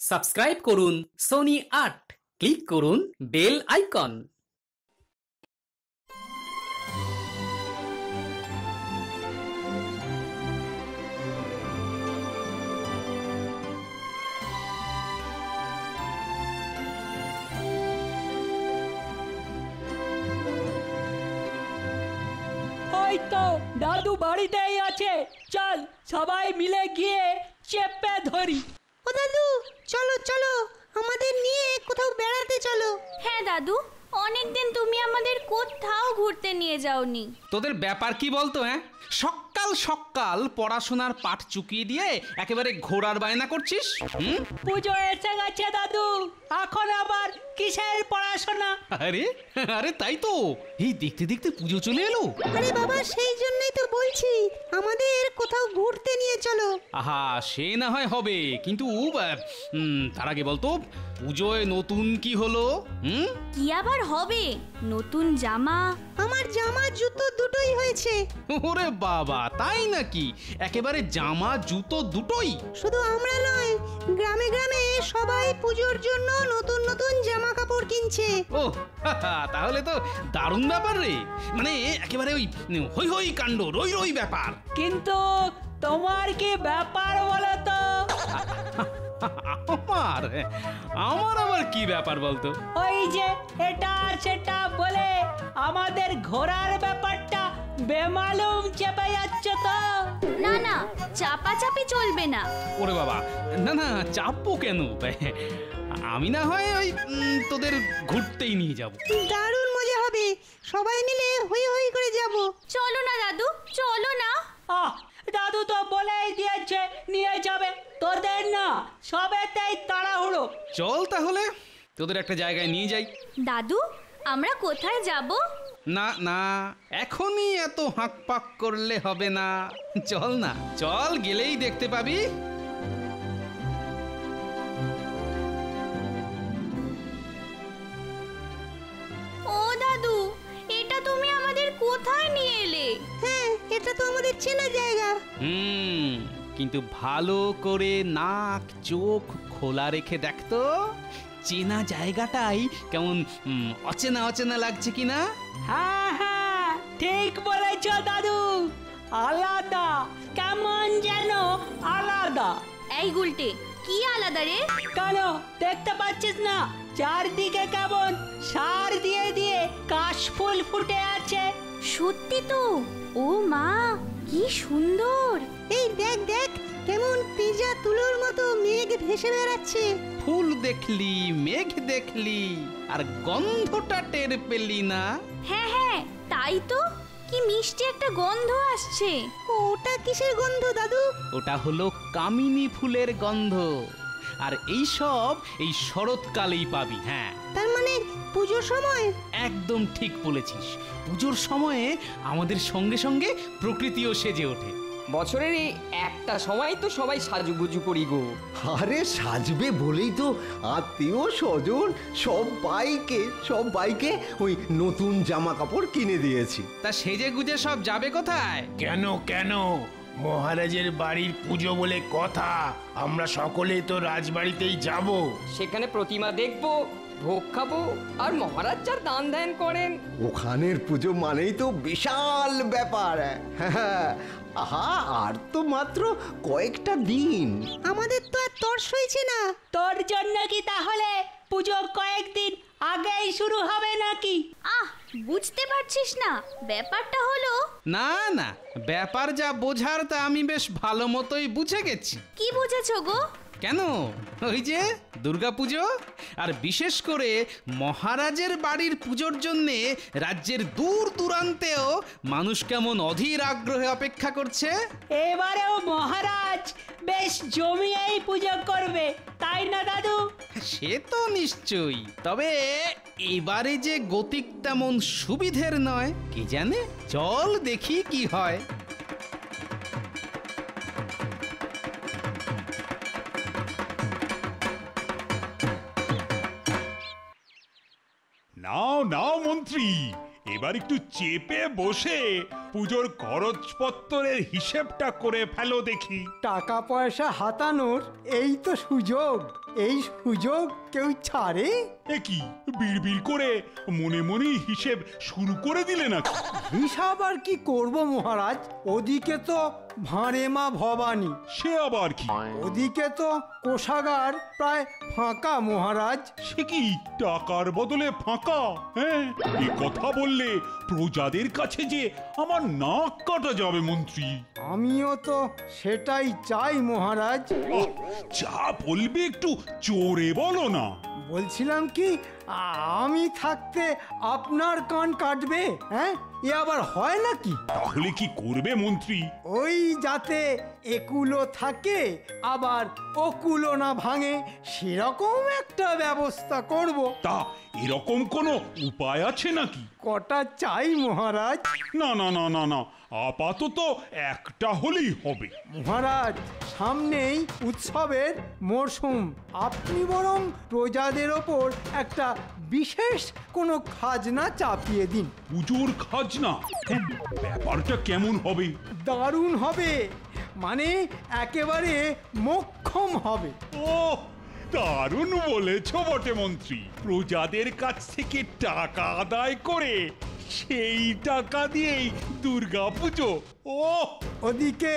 Subscribe করুন Sony ৮, click করুন bell icon. ওই তো দাদু বাড়িতেই আছে, চল সবাই মিলে গিয়ে চেপে ধরি। ও দাদু, চলো চলো, আমাদের নিয়ে কোথাও বেড়াতে চলো। হ্যাঁ দাদু, অনেকদিন তুমি আমাদের কোথাও ঘুরতে নিয়ে যাওনি। তোদের ব্যাপার কি বলতো? সকাল সকাল পড়াশোনার পাঠ চুকিয়ে দিয়ে একেবারে ঘোড়ার বায়না করছিস। পুজো এসে গেছে দাদু, এখন আবার কিসের পড়াশোনা? আরে আরে তাই তো, এই দেখতে দেখতে পুজো চলে এলো। আরে বাবা, সেই জন্যই তো বলছি আমাদের কোথাও ঘুরতে নিয়ে চলো। আহা, সে না হয় হবে, কিন্তু তার আগে বলতো পুজোয় নতুন কি হলো? কি আবার হবে? নতুন জামা। আমার জামা জুতো দুটোই হয়েছে। ওরে বাবা, তাই নাকি? একেবারে জামা জুতো দুটোই? শুধু আমরা নয়, গ্রামে গ্রামে সবাই পুজোর জন্য নতুন নতুন জামা কাপড় কিনছে। ও তাহলে তো দারুণ ব্যাপার রে, মানে একেবারে ওই হই হই কাণ্ড, রই রই ব্যাপার। কিন্তু তোমার কি ব্যাপার বলো তো? আমার আবার কি ব্যাপার বলতো? ওই যে এটা সেটা বলে আমাদের ঘোরার ব্যাপারটা বেমালুম চেপে যাচ্ছে তো। না না, চাপাচাপি চলবে না। ওরে বাবা, না না, চাপবো কেন? আমি না হয় ওই তোদের ঘুরতেই নিয়ে যাব। দারুণ মজা হবে, সবাই মিলে হই হই করে যাব। চলো না দাদু, চলো না। দাদু তো বলেই দিয়েছে নিয়ে যাবে, তোদের না সবেতেই তাড়াহুড়ো। চল তাহলে তোদের একটা জায়গায় নিয়ে যাই। দাদু, আমরা কোথায় যাব? না না, এখনই এত হাঁক পাক করলে হবে না। চল না, চল, গেলেই দেখতে পাবি। ও দাদু, এটা তুমি আমাদের কোথায় নিয়ে এলে? হ্যাঁ, এটা তো আমাদের চেনা জায়গা। কিন্তু ভালো করে নাক চোখ খোলা রেখে দেখতো, চেনা জায়গাটাই কেমন অচেনা অচেনা লাগছে কিনা। হ্যাঁ হ্যাঁ, ঠিক বলেছ দাদু, আলাদা, কেমন যেন আলাদা। এই গুলটে, কি আলাদা রে? কেন দেখতে পাচ্ছিস না চারদিকে কেমন সার দিয়ে দিয়ে কাশফুল ফুটে আছে? সত্যি তো, ও মা, কি সুন্দর। এই দেখ দেখ, কেমন পিজা তুলোর মতো মেঘ ভেসে বেড়াচ্ছে। ফুল দেখলি, মেঘ দেখলি, আর গন্ধটা টের পেলি না? হ্যাঁ হ্যাঁ, তাই তো, কি মিষ্টি একটা গন্ধ আসছে। ওটা কিসের গন্ধ দাদু? ওটা হলো কামিনী ফুলের গন্ধ, আর এই সব এই শরৎকালেই পাবি। হ্যাঁ, তার মানে পুজোর সময়? একদম ঠিক বলেছিস, পুজোর সময়ে আমাদের সঙ্গে সঙ্গে প্রকৃতিও সেজে ওঠে। বছরের এই একটা সময় তো সবাই সাজুগুজু করি গো। আরে সাজবে বলেই তো আত্মীয় স্বজন সবাইকে ওই নতুন জামা কাপড় কিনে দিয়েছি। তা সেজে গুজে সব যাবে কোথায়? কেন মহারাজের বাড়ির পুজো বলে কথা, আমরা সকলে তো রাজবাড়িতেই যাব। সেখানে প্রতিমা দেখবো, ভোগ খাবো, আর মহারাজ যার দান ধ্যান করেন। ওখানের পুজো মানেই তো বিশাল ব্যাপার। হ্যাঁ, আহা, আর তো মাত্র কয়েকটা দিন। আমাদের তো আর তর্স হয়েছে না। তোর জন্য কি তাহলে পুজো কয়েকদিন আগেই শুরু হবে নাকি? বুঝতে পারছিস না ব্যাপারটা হলো? না না, ব্যাপার যা বোঝার তা আমি বেশ ভালো মতোই বুঝে গেছি। কি বুঝেছো গো? কেন, ওই যে দুর্গাপুজো, আর বিশেষ করে মহারাজের বাড়ির পুজোর জন্যে রাজ্যের দূর দূরান্তেও মানুষ কেমন অধীর আগ্রহে অপেক্ষা করছে। এবারেও মহারাজ বেশ জমিয়েই পুজো করবে, তাই না দাদু? সে তো নিশ্চয়ই, তবে এবারে যে গতিক তেমন সুবিধের নয়, কি জানে, চল দেখি কি হয়। নাও নাও মন্ত্রী, এবার একটু চেপে বসে পুজোর খরচপত্রের হিসেবটা করে ফেলো দেখি। টাকা পয়সা হাতানোর এই তো সুযোগ, এই সুযোগ কেউ ছাড়ে? এ কি বিড়বিড় করে মনে মনেই হিসেব শুরু করে দিলে নাকি? হিসাব আর কি করব মহারাজ, ওদিকে তো ভাঁড়ে মা ভবানী, সে আবার কি? ওদিকে তো কোষাগার প্রায় ফাঁকা মহারাজ। সে কি টাকার বদলে ফাঁকা? হ্যাঁ, এ কথা বললে প্রজাদের কাছে যে আমার নাক কাটা যাবে মন্ত্রী। আমিও তো সেটাই চাই মহারাজ। আহ, যা বলবে একটু জোরে বলো না। বলছিলাম কি, আমি থাকতে আপনার কান কাটবে? হ্যাঁ, এ আবার হয় নাকি? তাহলে কি করবে মন্ত্রী? ওই যাতে একুলো থাকে আবার ওকুলো না ভাঙে, সেরকম একটা ব্যবস্থা করব। তা এরকম কোনো উপায় আছে নাকি? কটা চাই মহারাজ? না না না না না, আপাতত একটা হলেই হবে। মহারাজ, সামনেই উৎসবের মরশুম, আপনি বরং প্রজাদের ওপর একটা বিশেষ কোনো খাজনা চাপিয়ে দিন। পুজোর খাজনা? ব্যাপারটা কেমন হবে? দারুণ হবে, মানে একেবারে মোক্ষম হবে। ও দারুণ বলেছ বটে মন্ত্রী। প্রজাদের কাছ থেকে টাকা আদায় করে সেই টাকা দিয়েই দুর্গা পুজো। ও ওদিকে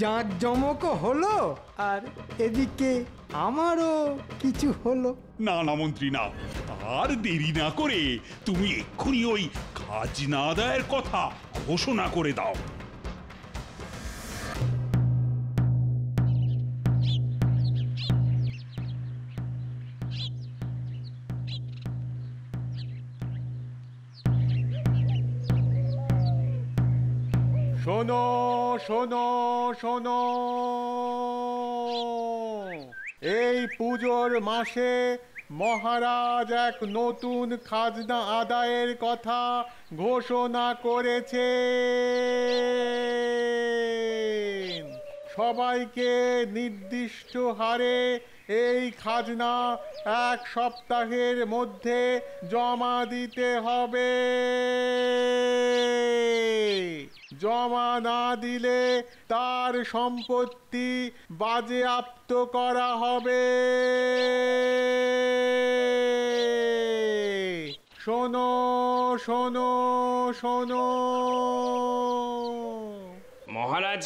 জাঁকজমকও হলো আর এদিকে আমারও কিছু হলো। না না মন্ত্রী না, আর দেরি না করে তুমি এক্ষুনি ওই খাজনা আদায়ের কথা ঘোষণা করে দাও। শোনো শোনো শোনো, এই পুজোর মাসে মহারাজ এক নতুন খাজনা আদায়ের কথা ঘোষণা করেছে। সবাইকে নির্দিষ্ট হারে এই খাজনা 1 সপ্তাহের মধ্যে জমা দিতে হবে। জমা না দিলে তার সম্পত্তি বাজেয়াপ্ত করা হবে। শোনো শোনো শোনো। মহারাজ,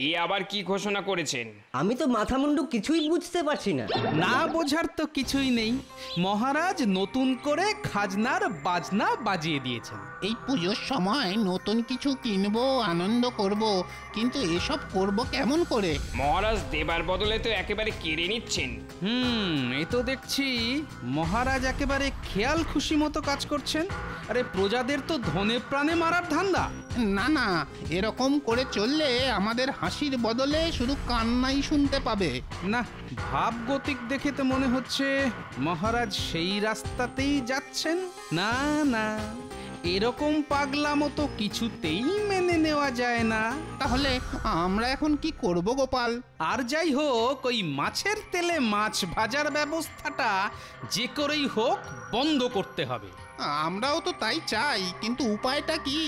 এ আবার কি ঘোষণা করেছেন? আমি তো মাথা মুন্ডু কিছুই বুঝতে পারছি না। না বোঝার তো কিছুই নেই, মহারাজ নতুন করে খাজনার বাজনা বাজিয়ে দিয়েছেন। এই পুজোর সময় নতুন কিছু কিনবো, আনন্দ করব, কিন্তু এসব করব কেমন করে? মহারাজ দেবার বদলে তো একেবারে কেড়ে নিচ্ছেন। এ তো দেখছি মহারাজ একেবারে খেয়াল খুশি মতো কাজ করছেন। আরে প্রজাদের তো ধনে প্রাণে মারার ধান্দা। না না, এরকম করে চললে আমাদের হাসির বদলে শুধু কান্নাই শুনতে পাবে। না, ভাবগতিক দেখে তো মনে হচ্ছে মহারাজ সেই রাস্তাতেই যাচ্ছেন। না না, এরকম পাগলামো তো কিছুতেই মেনে নেওয়া যায় না। তাহলে আমরা এখন কি করব গোপাল? আর যাই হোক, ওই মাছের তেলে মাছ ভাজার ব্যবস্থাটা যে করেই হোক বন্ধ করতে হবে। আমরাও তো তাই চাই, কিন্তু উপায়টা কি?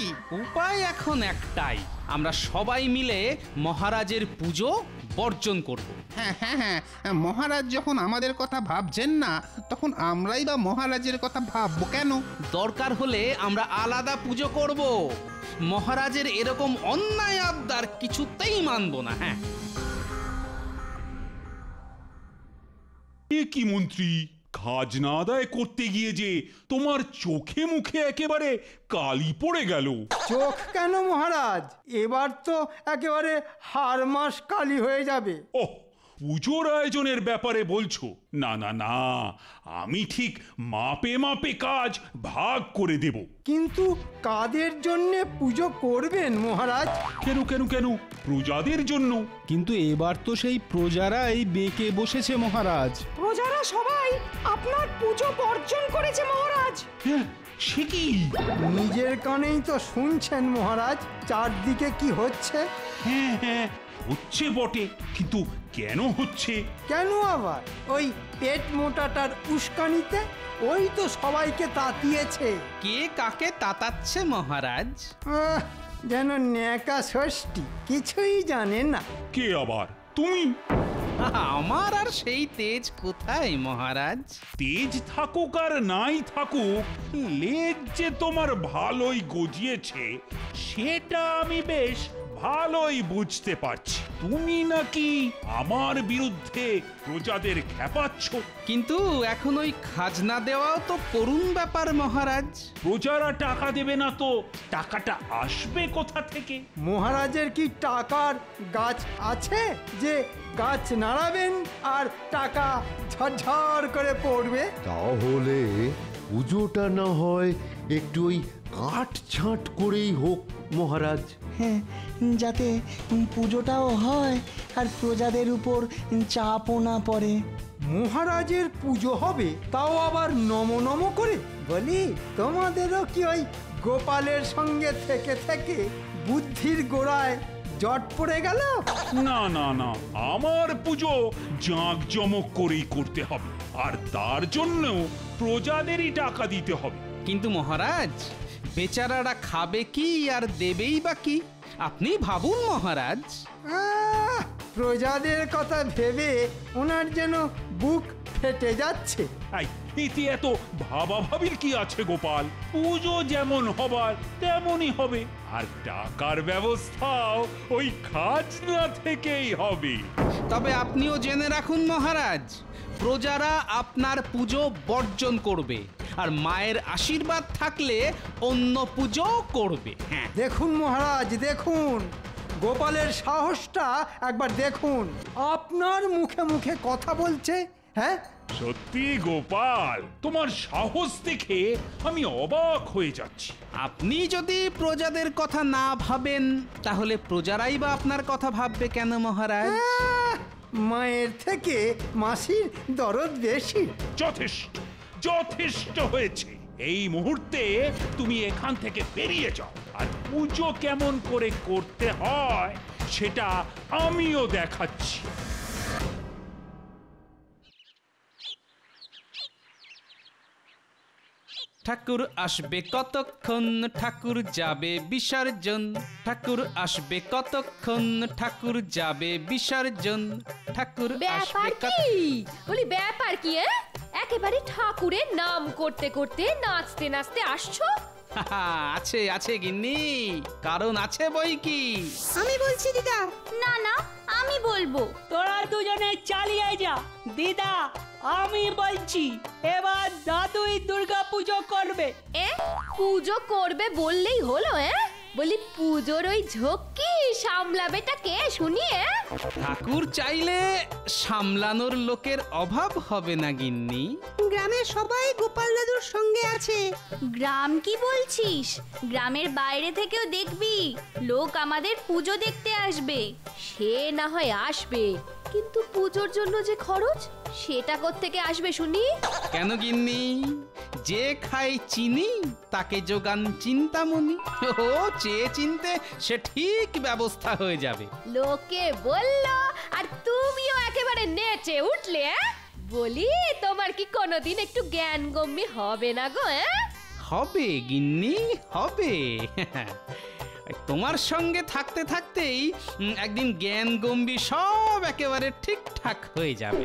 উপায় এখন একটাই, আমরা সবাই মিলে মহারাজের পুজো বর্জন করব। হ্যাঁ হ্যাঁ হ্যাঁ, মহারাজ যখন আমাদের কথা ভাবছেন না, তখন আমরাই বা মহারাজের কথা ভাববো কেন? দরকার হলে আমরা আলাদা পুজো করব। মহারাজের এরকম অন্যায় আবদার কিছুতেই মানব না। হ্যাঁ, এ কি মন্ত্রী, খাজনা আদায় করতে গিয়ে যে তোমার চোখে মুখে একেবারে কালি পড়ে গেল। চোখ কেন মহারাজ, এবার তো একেবারে হাড়মাস কালি হয়ে যাবে। ওহ, পুজোর আয়োজনের ব্যাপারে বলছো? না না না, আমি ঠিক মাপে মাপে কাজ ভাগ করে দেব। কিন্তু কাদের জন্য পুজো করবেন মহারাজ? কেন কেন কেন, প্রজাদের জন্য। কিন্তু এবার তো সেই প্রজারাই বেঁকে বসেছে মহারাজ। প্রজারা সবাই আপনার পুজো বর্জন করেছে মহারাজ। হ্যাঁ, সে কি? নিজের কানেই তো শুনছেন মহারাজ, চারদিকে কি হচ্ছে। হ্যাঁ হ্যাঁ, হচ্ছে বটে, কিন্তু কেন হচ্ছে? কেন আবার? ওই পেট মোটাটার উস্কানিতে ওই তো সবাইকে তাতিয়েছে। কে কাকে তাতাচ্ছে মহারাজ? যেন ন্যাকা ষষ্ঠী, কিছুই জানে না। কে আবার তুমি? আমার আর সেই তেজ কোথায় মহারাজ? তেজ থাকুক আর নাই থাকুক, লেজ যে তোমার ভালোই গজিয়েছে সেটা আমি বেশ ভালোই বুঝতে পারছি। তুমি নাকি আমার বিরুদ্ধে প্রজাদের খেপাচ্ছ। কিন্তু এখন ওই খাজনা দেওয়াও তো করুণ ব্যাপার মহারাজ। প্রজারা টাকা দেবে না তো টাকাটা আসবে কোথা থেকে? মহারাজের কি টাকার গাছ আছে যে গাছ নাড়াবেন আর টাকা ঝরঝর করে পড়বে? তাহলে পুজোটা না হয় একটু ওই কাট ছাঁট করেই হোক মহারাজ। হ্যাঁ, যাতে পুজোটাও হয় আর প্রজাদের উপর চাপও না পড়ে। মহারাজের পুজো হবে, তাও আবার নম নম করে? বলি, তোমাদেরও কি ওই গোপালের সঙ্গে থেকে থেকে বুদ্ধির গোড়ায় জট পড়ে গেল? না না না, আমার পুজো জাঁকজমক করেই করতে হবে, আর তার জন্য প্রজাদেরই টাকা দিতে হবে। কিন্তু মহারাজ, বেচারারা খাবে কি আর দেবেই বা কি? আপনি ভাবুন মহারাজ। প্রজাদের কথা ভেবে ওনার যেন বুক ফেটে যাচ্ছে। এতে এত ভাবাভাবির কি আছে গোপাল? পুজো যেমন হবার তেমনই হবে, আর টাকার ব্যবস্থাও ওই খাজনা থেকেই হবে। তবে আপনিও জেনে রাখুন মহারাজ, প্রজারা আপনার পুজো বর্জন করবে, আর মায়ের আশীর্বাদ থাকলে অন্য পুজো করবে। হ্যাঁ, দেখুন মহারাজ, দেখুন গোপালের সাহসটা একবার দেখুন। আপনার মুখে মুখে কথা বলছে। হ্যাঁ, সত্যি গোপাল, তোমার সাহস দেখে আমি অবাক হয়ে যাচ্ছি। আপনি যদি প্রজাদের কথা না ভাবেন, তাহলে প্রজারাই বা আপনার কথা ভাববে কেন মহারাজ? মায়ের থেকে মাসির দরদ বেশি। যথেষ্ট, যথেষ্ট হয়েছে। এই মুহূর্তে তুমি এখান থেকে বেরিয়ে যাও, আর পুজো কেমন করে করতে হয় সেটা আমিও দেখাচ্ছি। ঠাকুর আসবে কতক্ষণ, ঠাকুর যাবে বিসর্জন। ঠাকুর আসবে কতক্ষণ, ঠাকুর যাবে বিসর্জন। ঠাকুর ব্যাপার কি? বলি ব্যাপার কি? একেবারে ঠাকুরের নাম করতে করতে নাচতে নাচতে আসছো? আছে আছে গিন্নি, কারণ আছে বই কি। আমি বলছি দিদা। না না, আমি বলবো। তোরা দুজনে চালিয়ে যা। দিদা, আমি বলছি এবার দাদুই দুর্গা পুজো করবে। পুজো করবে বললেই হলো? বলি পুজোর ওই ঝক্কি সামলাবেটা কে শুনি? ঠাকুর চাইলে সামলানোর লোকের অভাব হবে না গিন্নি। গ্রামের সবাই গোপাল দাদুর সঙ্গে আছে। গ্রাম কি বলছিস? গ্রামের বাইরে থেকেও দেখবি লোক আমাদের পুজো দেখতে আসবে। সে না হয় আসবে, কিন্তু পুজোর জন্য যে খরচ, সেটা কোত্থেকে আসবে শুনি? কেন গিন্নি, যে খায় চিনি তাকে যোগান চিন্তামণি। ও চেয়ে চিনতে সে ঠিক ব্যবস্থা হয়ে যাবে। লোকে বলল আর তুমিও একেবারে নেচে উঠলে। বলি, তোমার কি কোনোদিন একটু জ্ঞান গম্যি হবে না গো? হবে গিন্নি, হবে। তোমার সঙ্গে থাকতে থাকতেই একদিন জ্ঞান গম্ভীর সব একেবারে ঠিকঠাক হয়ে যাবে।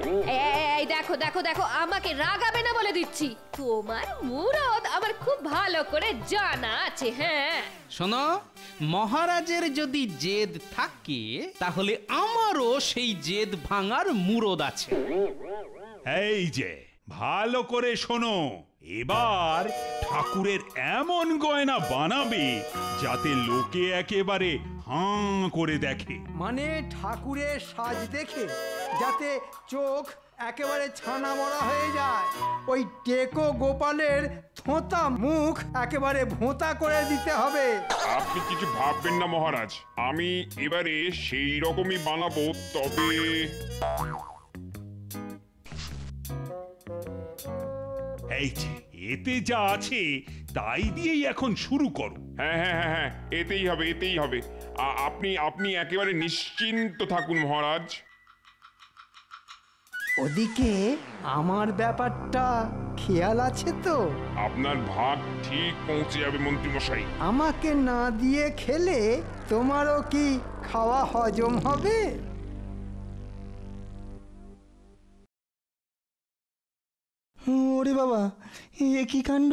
এই দেখো দেখো দেখো, আমাকে রাগাবে না বলে দিচ্ছি। তোমার মুরদ আমার খুব ভালো করে জানা আছে। হ্যাঁ, শোনো, মহারাজের যদি জেদ থাকে, তাহলে আমারও সেই জেদ ভাঙার মুরদ আছে। এই যে ভালো করে শোনো, এবার ঠাকুরের এমন গয়না বানাবে যাতে লোকে একেবারে হাঁ করে দেখে। মানে ঠাকুরের সাজ দেখে যাতে চোখ একেবারে ছানা বড়া হয়ে যায়। ওই টেকো গোপালের থোঁতা মুখ একেবারে ভোঁতা করে দিতে হবে। আপনি কিছু ভাববেন না মহারাজ, আমি এবারে সেই রকমই বানাবো। তবে এই যে এতে যা আছে তাই দিয়েই এখন শুরু করো। হ্যাঁ হ্যাঁ হ্যাঁ হ্যাঁ, এতেই হবে, এতেই হবে। আপনি একেবারে নিশ্চিন্ত থাকুন মহারাজ। ওদিকে আমার ব্যাপারটা খেয়াল আছে তো? আপনার ভাগ ঠিক পৌঁছে যাবে মন্ত্রীমশাই। আমাকে না দিয়ে খেলে তোমারও কি খাওয়া হজম হবে? ওরে বাবা, এ কি কাণ্ড!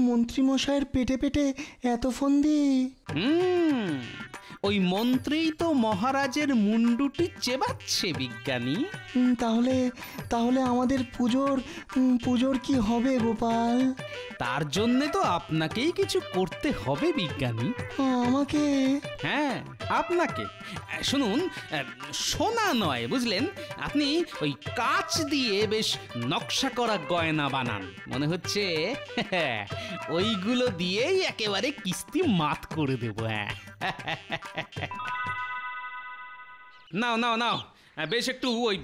মন্ত্রীমশাইয়ের পেটে পেটে এত ফন্দি! ওই মন্ত্রীই তো মহারাজের মুন্ডুটি চেবাচ্ছে বিজ্ঞানী। তাহলে তাহলে আমাদের পুজোর কি হবে গোপাল? তার জন্যে তো আপনাকেই কিছু করতে হবে বিজ্ঞানী। আমাকে? হ্যাঁ, আপনাকে। শুনুন, সোনা নয় বুঝলেন, আপনি ওই কাঁচ দিয়ে বেশ নকশা করা গয়না বানান। মনে হচ্ছে ওইগুলো দিয়েই একেবারে কিস্তি মাত করে দেবো। হ্যাঁ, নাও নাও নাও, বেশ একটু ওই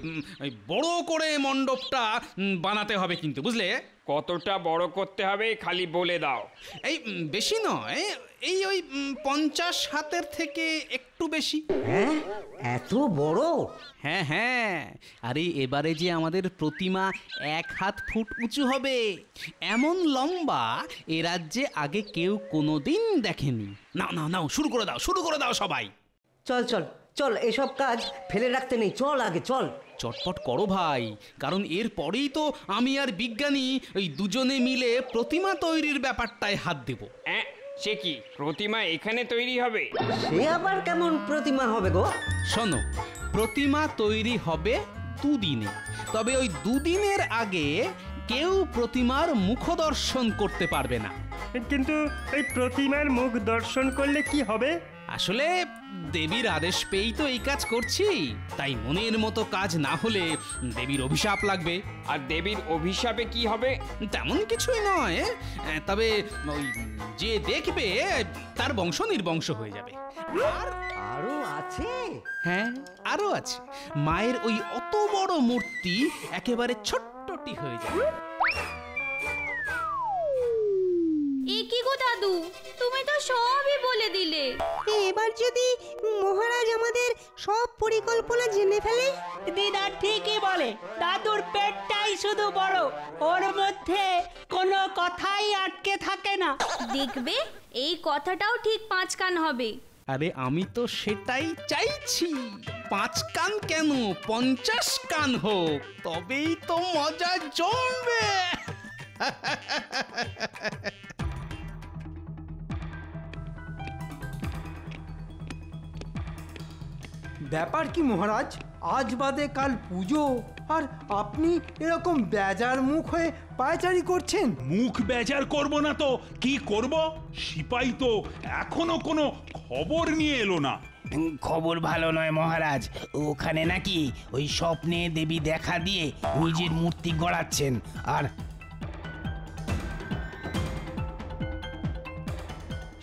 বড় করে মণ্ডপটা বানাতে হবে কিন্তু, বুঝলে? কতটা বড় করতে হবে খালি বলে দাও। এই বেশি নয়, এই ওই 50 হাতের থেকে একটু বেশি। হ্যাঁ, এত বড়? হ্যাঁ হ্যাঁ, আরে এবারে যে আমাদের প্রতিমা 1 হাত ফুট উঁচু হবে, এমন লম্বা এ রাজ্যে আগে কেউ কোনোদিন দেখেনি। নাও নাও নাও, শুরু করে দাও সবাই। চল চল চল, এসব কাজ ফেলে রাখতে নেই, চল আগে চল। চটপট করো ভাই, কারণ এর পরেই তো আমি আর বিজ্ঞানী ওই দুজনে মিলে প্রতিমা তৈরির ব্যাপারটায় হাত দেব। সে কি, প্রতিমা এখানে তৈরি হবে? সে আবার কেমন প্রতিমা হবে গো? শোনো, প্রতিমা তৈরি হবে 2 দিনে, তবে ওই 2 দিনের আগে কেউ প্রতিমার মুখ দর্শন করতে পারবে না। কিন্তু এই প্রতিমার মুখ দর্শন করলে কি হবে? আসলে দেবীর আদেশ পেয়েই তো এই কাজ করছি, তাই মনের মতো কাজ না হলে দেবীর অভিশাপ লাগবে। আর দেবীর অভিশাপে কি হবে? তেমন কিছুই নয়, তবে ওই যে দেখবে তার বংশ নির্বংশ হয়ে যাবে। আরো আছে? হ্যাঁ, আরো আছে। মায়ের ওই অত বড় মূর্তি একেবারে ছোট্টটি হয়ে যাবে। এ কি গো দাদু, তুমি তো সবই বলে দিলে। এবার যদি মহারাজ আমাদের সব পরিকল্পনা জেনে ফেলে? দিদা ঠিকই বলে, দাদুর পেটটাই শুধু বড়, ওর মধ্যে কোনো কথাই আটকে থাকে না। দেখবে এই কথাটাও ঠিক 5 কান হবে। আরে আমি তো সেটাই চাইছি, 5 কান কেন, 50 কান হোক, তবেই তো মজা জমবে। ব্যাপার কি মহারাজ, আজ বাদে কাল পুজো, আর আপনি এরকম বেজার মুখ হয়ে পায়চারি করছেন? মুখ বেজার করব না তো কি করব? সিপাই তো এখনো কোনো খবর নিয়ে এলো না। খবর ভালো নয় মহারাজ, ওখানে নাকি ওই স্বপ্নে দেবী দেখা দিয়ে নিজের মূর্তি গড়াচ্ছেন। আর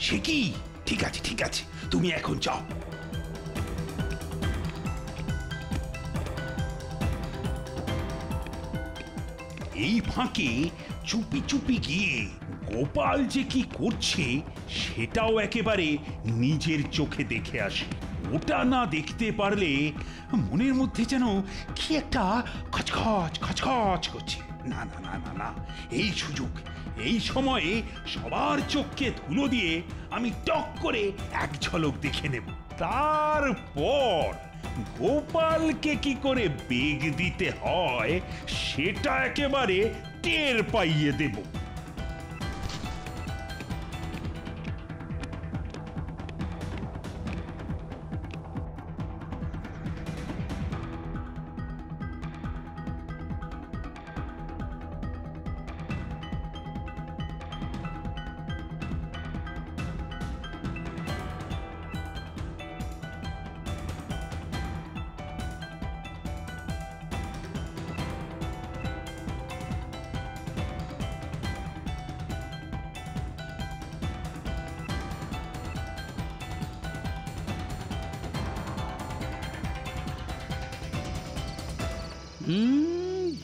সে কি? ঠিক আছে, তুমি এখন যাও। এই ফাঁকে চুপি চুপি গিয়ে গোপাল যে কি করছে সেটাও একেবারে নিজের চোখে দেখে আসে। ওটা না দেখতে পারলে মনের মধ্যে যেন কি একটা খচখচ খচখচ করছে। না না না না না, এই সুযোগ, এই সময়ে সবার চোখকে ধুলো দিয়ে আমি টক করে এক ঝলক দেখে নেব। তারপর গোপালকে কি করে বেগ দিতে হয় সেটা একেবারে টের পাইয়ে দেব।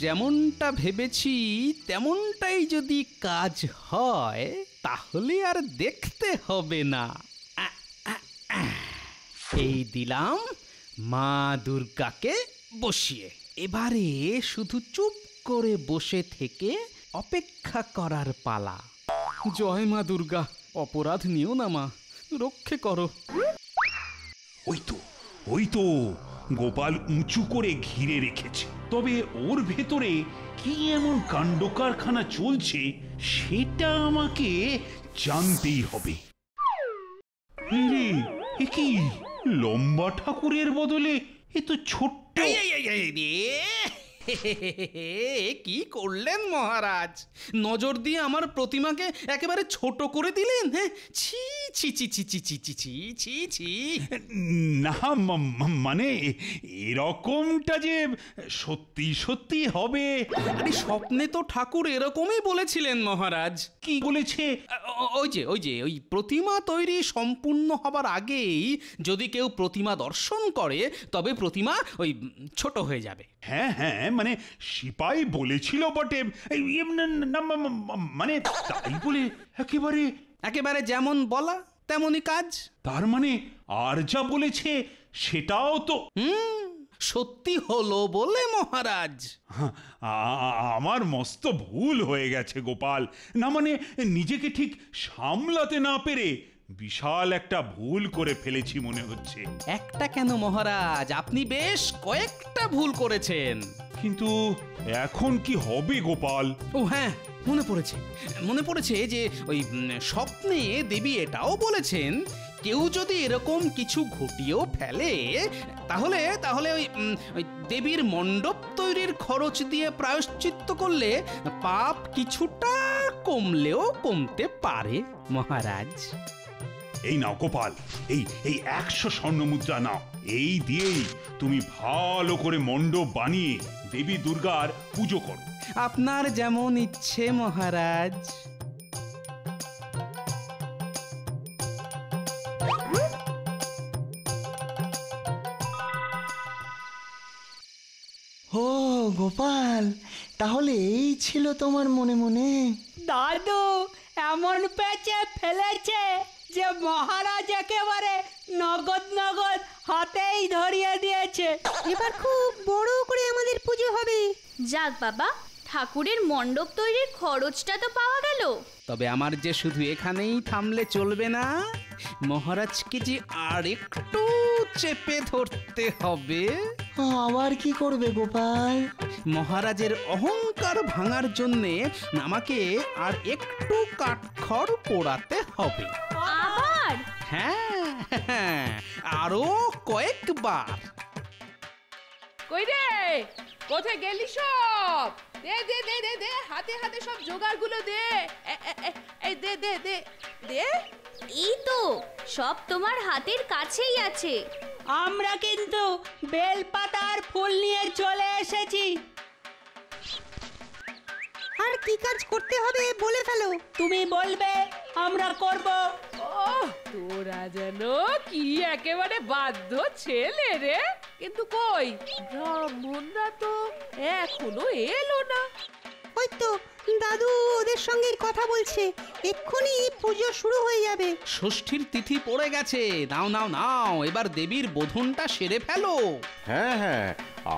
যেমনটা ভেবেছি তেমনটাই যদি কাজ হয় তাহলে আর দেখতে হবে না। এই দিলাম মা দুর্গাকে বসিয়ে। এবারে শুধু চুপ করে বসে থেকে অপেক্ষা করার পালা। জয় মা দুর্গা, অপরাধ নিও না মা, রক্ষে করো। ওই তো গোপাল উঁচু করে ঘিরে রেখেছে, তবে ওর ভেতরে কি এমন কাণ্ড কারখানা চলছে সেটা আমাকে জানতেই হবে। এ কি লম্বা ঠাকুরের বদলে এ তো ছোট্ট। কি করলেন মহারাজ, নজর দিয়ে আমার প্রতিমাকে একেবারে ছোট করে দিলেন। হ্যাঁ, ছি ছি ছি ছি ছি ছি ছি ছি ছি ছি। না মানে এরকমটা যে সত্যি সত্যি হবে। আরে স্বপ্নে তো ঠাকুর এরকমই বলেছিলেন মহারাজ। কি বলেছে? ওই প্রতিমা তৈরি সম্পূর্ণ হবার আগেই যদি কেউ প্রতিমা দর্শন করে তবে প্রতিমা ওই ছোট হয়ে যাবে। হ্যাঁ হ্যাঁ, মানে সিপাই বলেছিল বটে, মানে তাই বলে একেবারে যেমন বলা তেমনই কাজ। তার মানে আর যা বলেছে সেটাও তো সত্যি হলো বলে মহারাজ। আমার মস্ত ভুল হয়ে গেছে গোপাল। না মানে নিজেকে ঠিক সামলাতে না পেরে বিশাল একটা ভুল করে ফেলেছি মনে হচ্ছে। একটা কেন মহারাজ, আপনি বেশ কয়েকটা ভুল করেছেন। কিন্তু এখন কি হবে গোপাল? ও হ্যাঁ, মনে পড়েছে যে ওই স্বপ্নে দেবী এটাও বলেছেন কেউ যদি এরকম কিছু ঘটিয়েও ফেলে তাহলে ওই দেবীর মণ্ডপ তৈরির খরচ দিয়ে প্রায়শ্চিত্ত করলে পাপ কিছুটা কমলেও কমতে পারে মহারাজ। এই নাও গোপাল, এই 100 স্বর্ণ মুদ্রা নাও। এই দিয়েই তুমি ভালো করে মণ্ডপ বানিয়ে দেবী দুর্গার পুজো করো। আপনার যেমন ইচ্ছে মহারাজ। ও গোপাল, তাহলে এই ছিল তোমার মনে মনে? দাদু এমন পেঁচে ফেলেছে যে মহারাজ একেবারে নগদ হাতেই ধরিয়ে দিয়েছে। এবার খুব বড় করে আমাদের পুজো হবে। যাক বাবা, ঠাকুরের মণ্ডপ তৈরির খরচটা তো পাওয়া গেল। তবে আমার যে শুধু এখানেই থামলে চলবে না, মহারাজকে যে আর একটু চেপে ধরতে হবে। আবার কি করবে গোপাল? মহারাজের অহংকার ভাঙার জন্যে আমাকে আর একটু কাঠখড় পোড়াতে হবে। আবার? হ্যাঁ, আরো কয়েকবার। কই রে, কোথায় গেলি সব? দে দে দে দে দে, হাতে হাতে সব জোগাড়গুলো দে। এই দে দে দে দে। এই তো সব তোমার হাতের কাছেই আছে। আমরা কিন্তু বেলপাতার ফুল নিয়ে চলে এসেছি। আর কি কাজ করতে হবে বলে ফেলো। তুমি বলবে, আমরা করব। তোরা যেন কি একেবারে বাধ্য ছেলে রে। কিন্তু কই ব্রাহ্মণরা তো এখনো এলো না। ওই তো দাদু ওদের সঙ্গে কথা বলছে, এক্ষুনি পুজো শুরু হয়ে যাবে। ষষ্ঠীর তিথি পড়ে গেছে, নাও এবার দেবীর বোধনটা সেরে ফেলো। হ্যাঁ হ্যাঁ,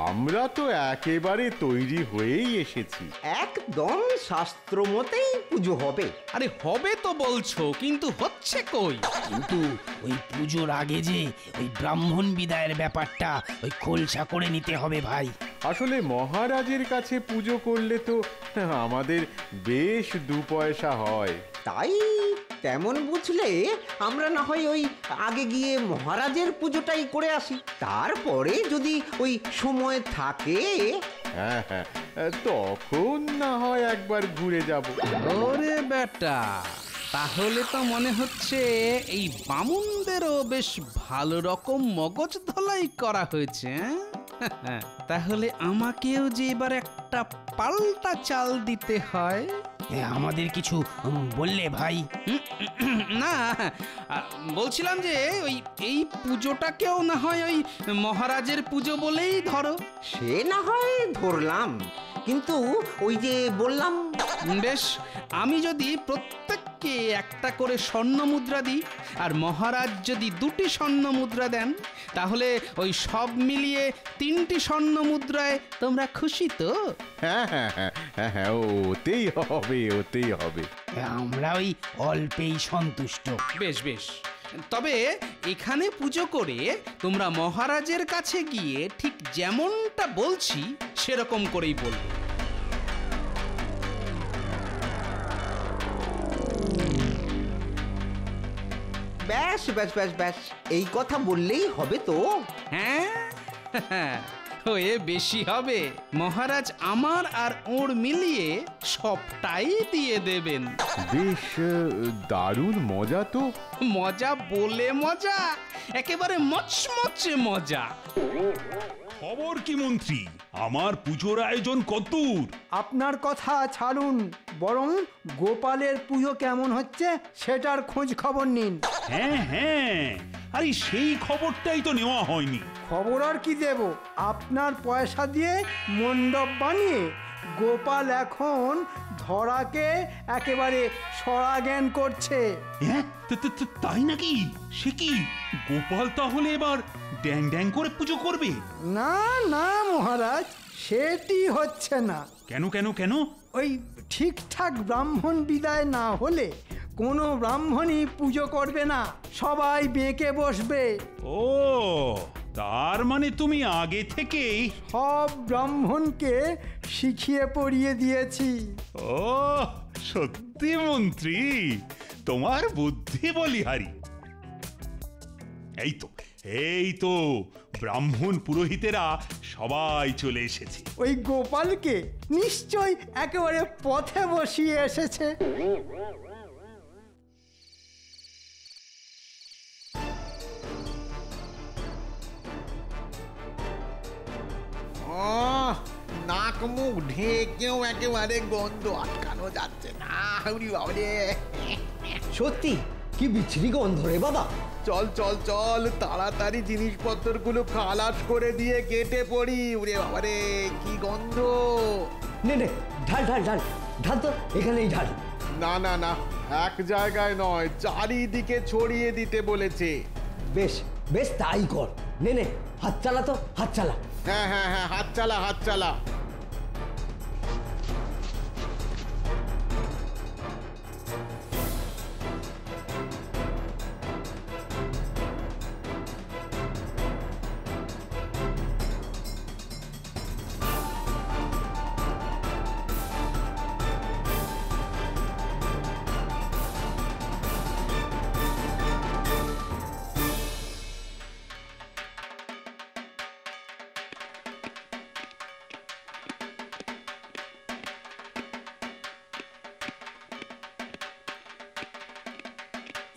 আমরা তো একেবারে তৈরি হয়েই এসেছি। একদম শাস্ত্র মতেই পুজো হবে। আরে হবে তো বলছো, কিন্তু হচ্ছে কই? কিন্তু ওই পুজোর আগে যে ওই ব্রাহ্মণ বিদায়ের ব্যাপারটা ওই খোলসা করে নিতে হবে ভাই। আসলে মহারাজের কাছে পুজো করলে তো আমাদের বেশ 2 পয়সা হয়। তাই তেমন বুঝলে আমরা না হয় ওই আগে গিয়ে মহারাজের পুজোটাই করে আসি, তারপরে যদি ওই সময় থাকে। হ্যাঁ হ্যাঁ, তখন না হয় একবার ঘুরে যাব। ওরে বেটা, তাহলে তো মনে হচ্ছে এই বামুনদেরও বেশ ভালো রকম মগজ ধলাই করা হয়েছে। তাহলে আমাকেও যে এবার একটা পাল্টা চাল দিতে হয়। আমাদের কিছু বললে ভাই? না, বলছিলাম যে এই পুজোটাকেও না হয় ওই মহারাজের পুজো বলেই ধরো। সে না হয় ধরলাম, কিন্তু ওই যে বললাম। বেশ, আমি যদি প্রত্যেককে প্রত্যেককে একটা করে স্বর্ণ মুদ্রা দিই আর মহারাজ যদি 2টি স্বর্ণ মুদ্রা দেন তাহলে ওই সব মিলিয়ে 3টি স্বর্ণ মুদ্রায় তোমরা খুশি তো? হ্যাঁ হ্যাঁ হ্যাঁ হ্যাঁ হ্যাঁ ওতেই হবে ওতেই হবে। আমরা ওই অল্পেই সন্তুষ্ট। বেশ বেশ, তবে এখানে পুজো করে তোমরা মহারাজের কাছে গিয়ে ঠিক যেমনটা বলছি সেরকম করেই বলবে। ব্যাস ব্যাস ব্যাস ব্যাস, এই কথা বললেই হবে তো? হ্যাঁ হয়ে বেশি হবে। মহারাজ আমার আর ওর মিলিয়ে সবটাই দিয়ে দেবেন। বেশ দারুণ মজা তো। মজা বলে মজা, একেবারে মচমচে মজা। খবর কি মন্ত্রী, আমার পুজোর আয়োজন কতদূর? আপনার কথা ছাড়ুন, বরং গোপালের পুজো কেমন হচ্ছে সেটার খোঁজ খবর নিন। হ্যাঁ হ্যাঁ, আরে সেই খবরটাই তো নেওয়া হয়নি। খবর আর কি দেব, আপনার পয়সা দিয়ে মণ্ডপ বানিয়ে গোপাল এখন ধরাকে একেবারে সরাজ্ঞান করছে। হ্যাঁ তাই নাকি? সে কি, গোপাল তাহলে এবার ড্যাং ড্যাং করে পুজো করবে? না না মহারাজ, সেটি হচ্ছে না। কেন কেন কেন? ওই ঠিকঠাক ব্রাহ্মণ বিদায় না হলে কোনো ব্রাহ্মণই পুজো করবে না, সবাই বেঁকে বসবে। ও, তার মানে তুমি আগে থেকেই সব ব্রাহ্মণকে শিখিয়ে পড়িয়ে দিয়েছি। ও সত্যি মন্ত্রী, তোমার বুদ্ধি বলিহারি। এই তো ব্রাহ্মণ পুরোহিতেরা সবাই চলে এসেছে। ওই গোপালকে নিশ্চয় একেবারে পথে বসিয়ে এসেছে। নাক মুখ ঢেকেও একেবারে গন্ধ আটকানো যাচ্ছে না। সত্যি কি বিচ্ছিরি গন্ধ রে বাবা। চল চল চল, তাড়াতাড়ি জিনিসপত্রগুলো খালাস করে দিয়ে কেটে পড়ি। ওরে বাবারে কি গন্ধ! নে নে ঢাল ঢাল ঢাল ঢাল তো, এখানেই ঢাল। না না না, এক জায়গায় নয়, চারিদিকে ছড়িয়ে দিতে বলেছে। বেশ বেশ তাই কর। নে নে হাত চালা তো, হাত চালা। হ্যাঁ হ্যাঁ হ্যাঁ, হাত চালা হাত চালা।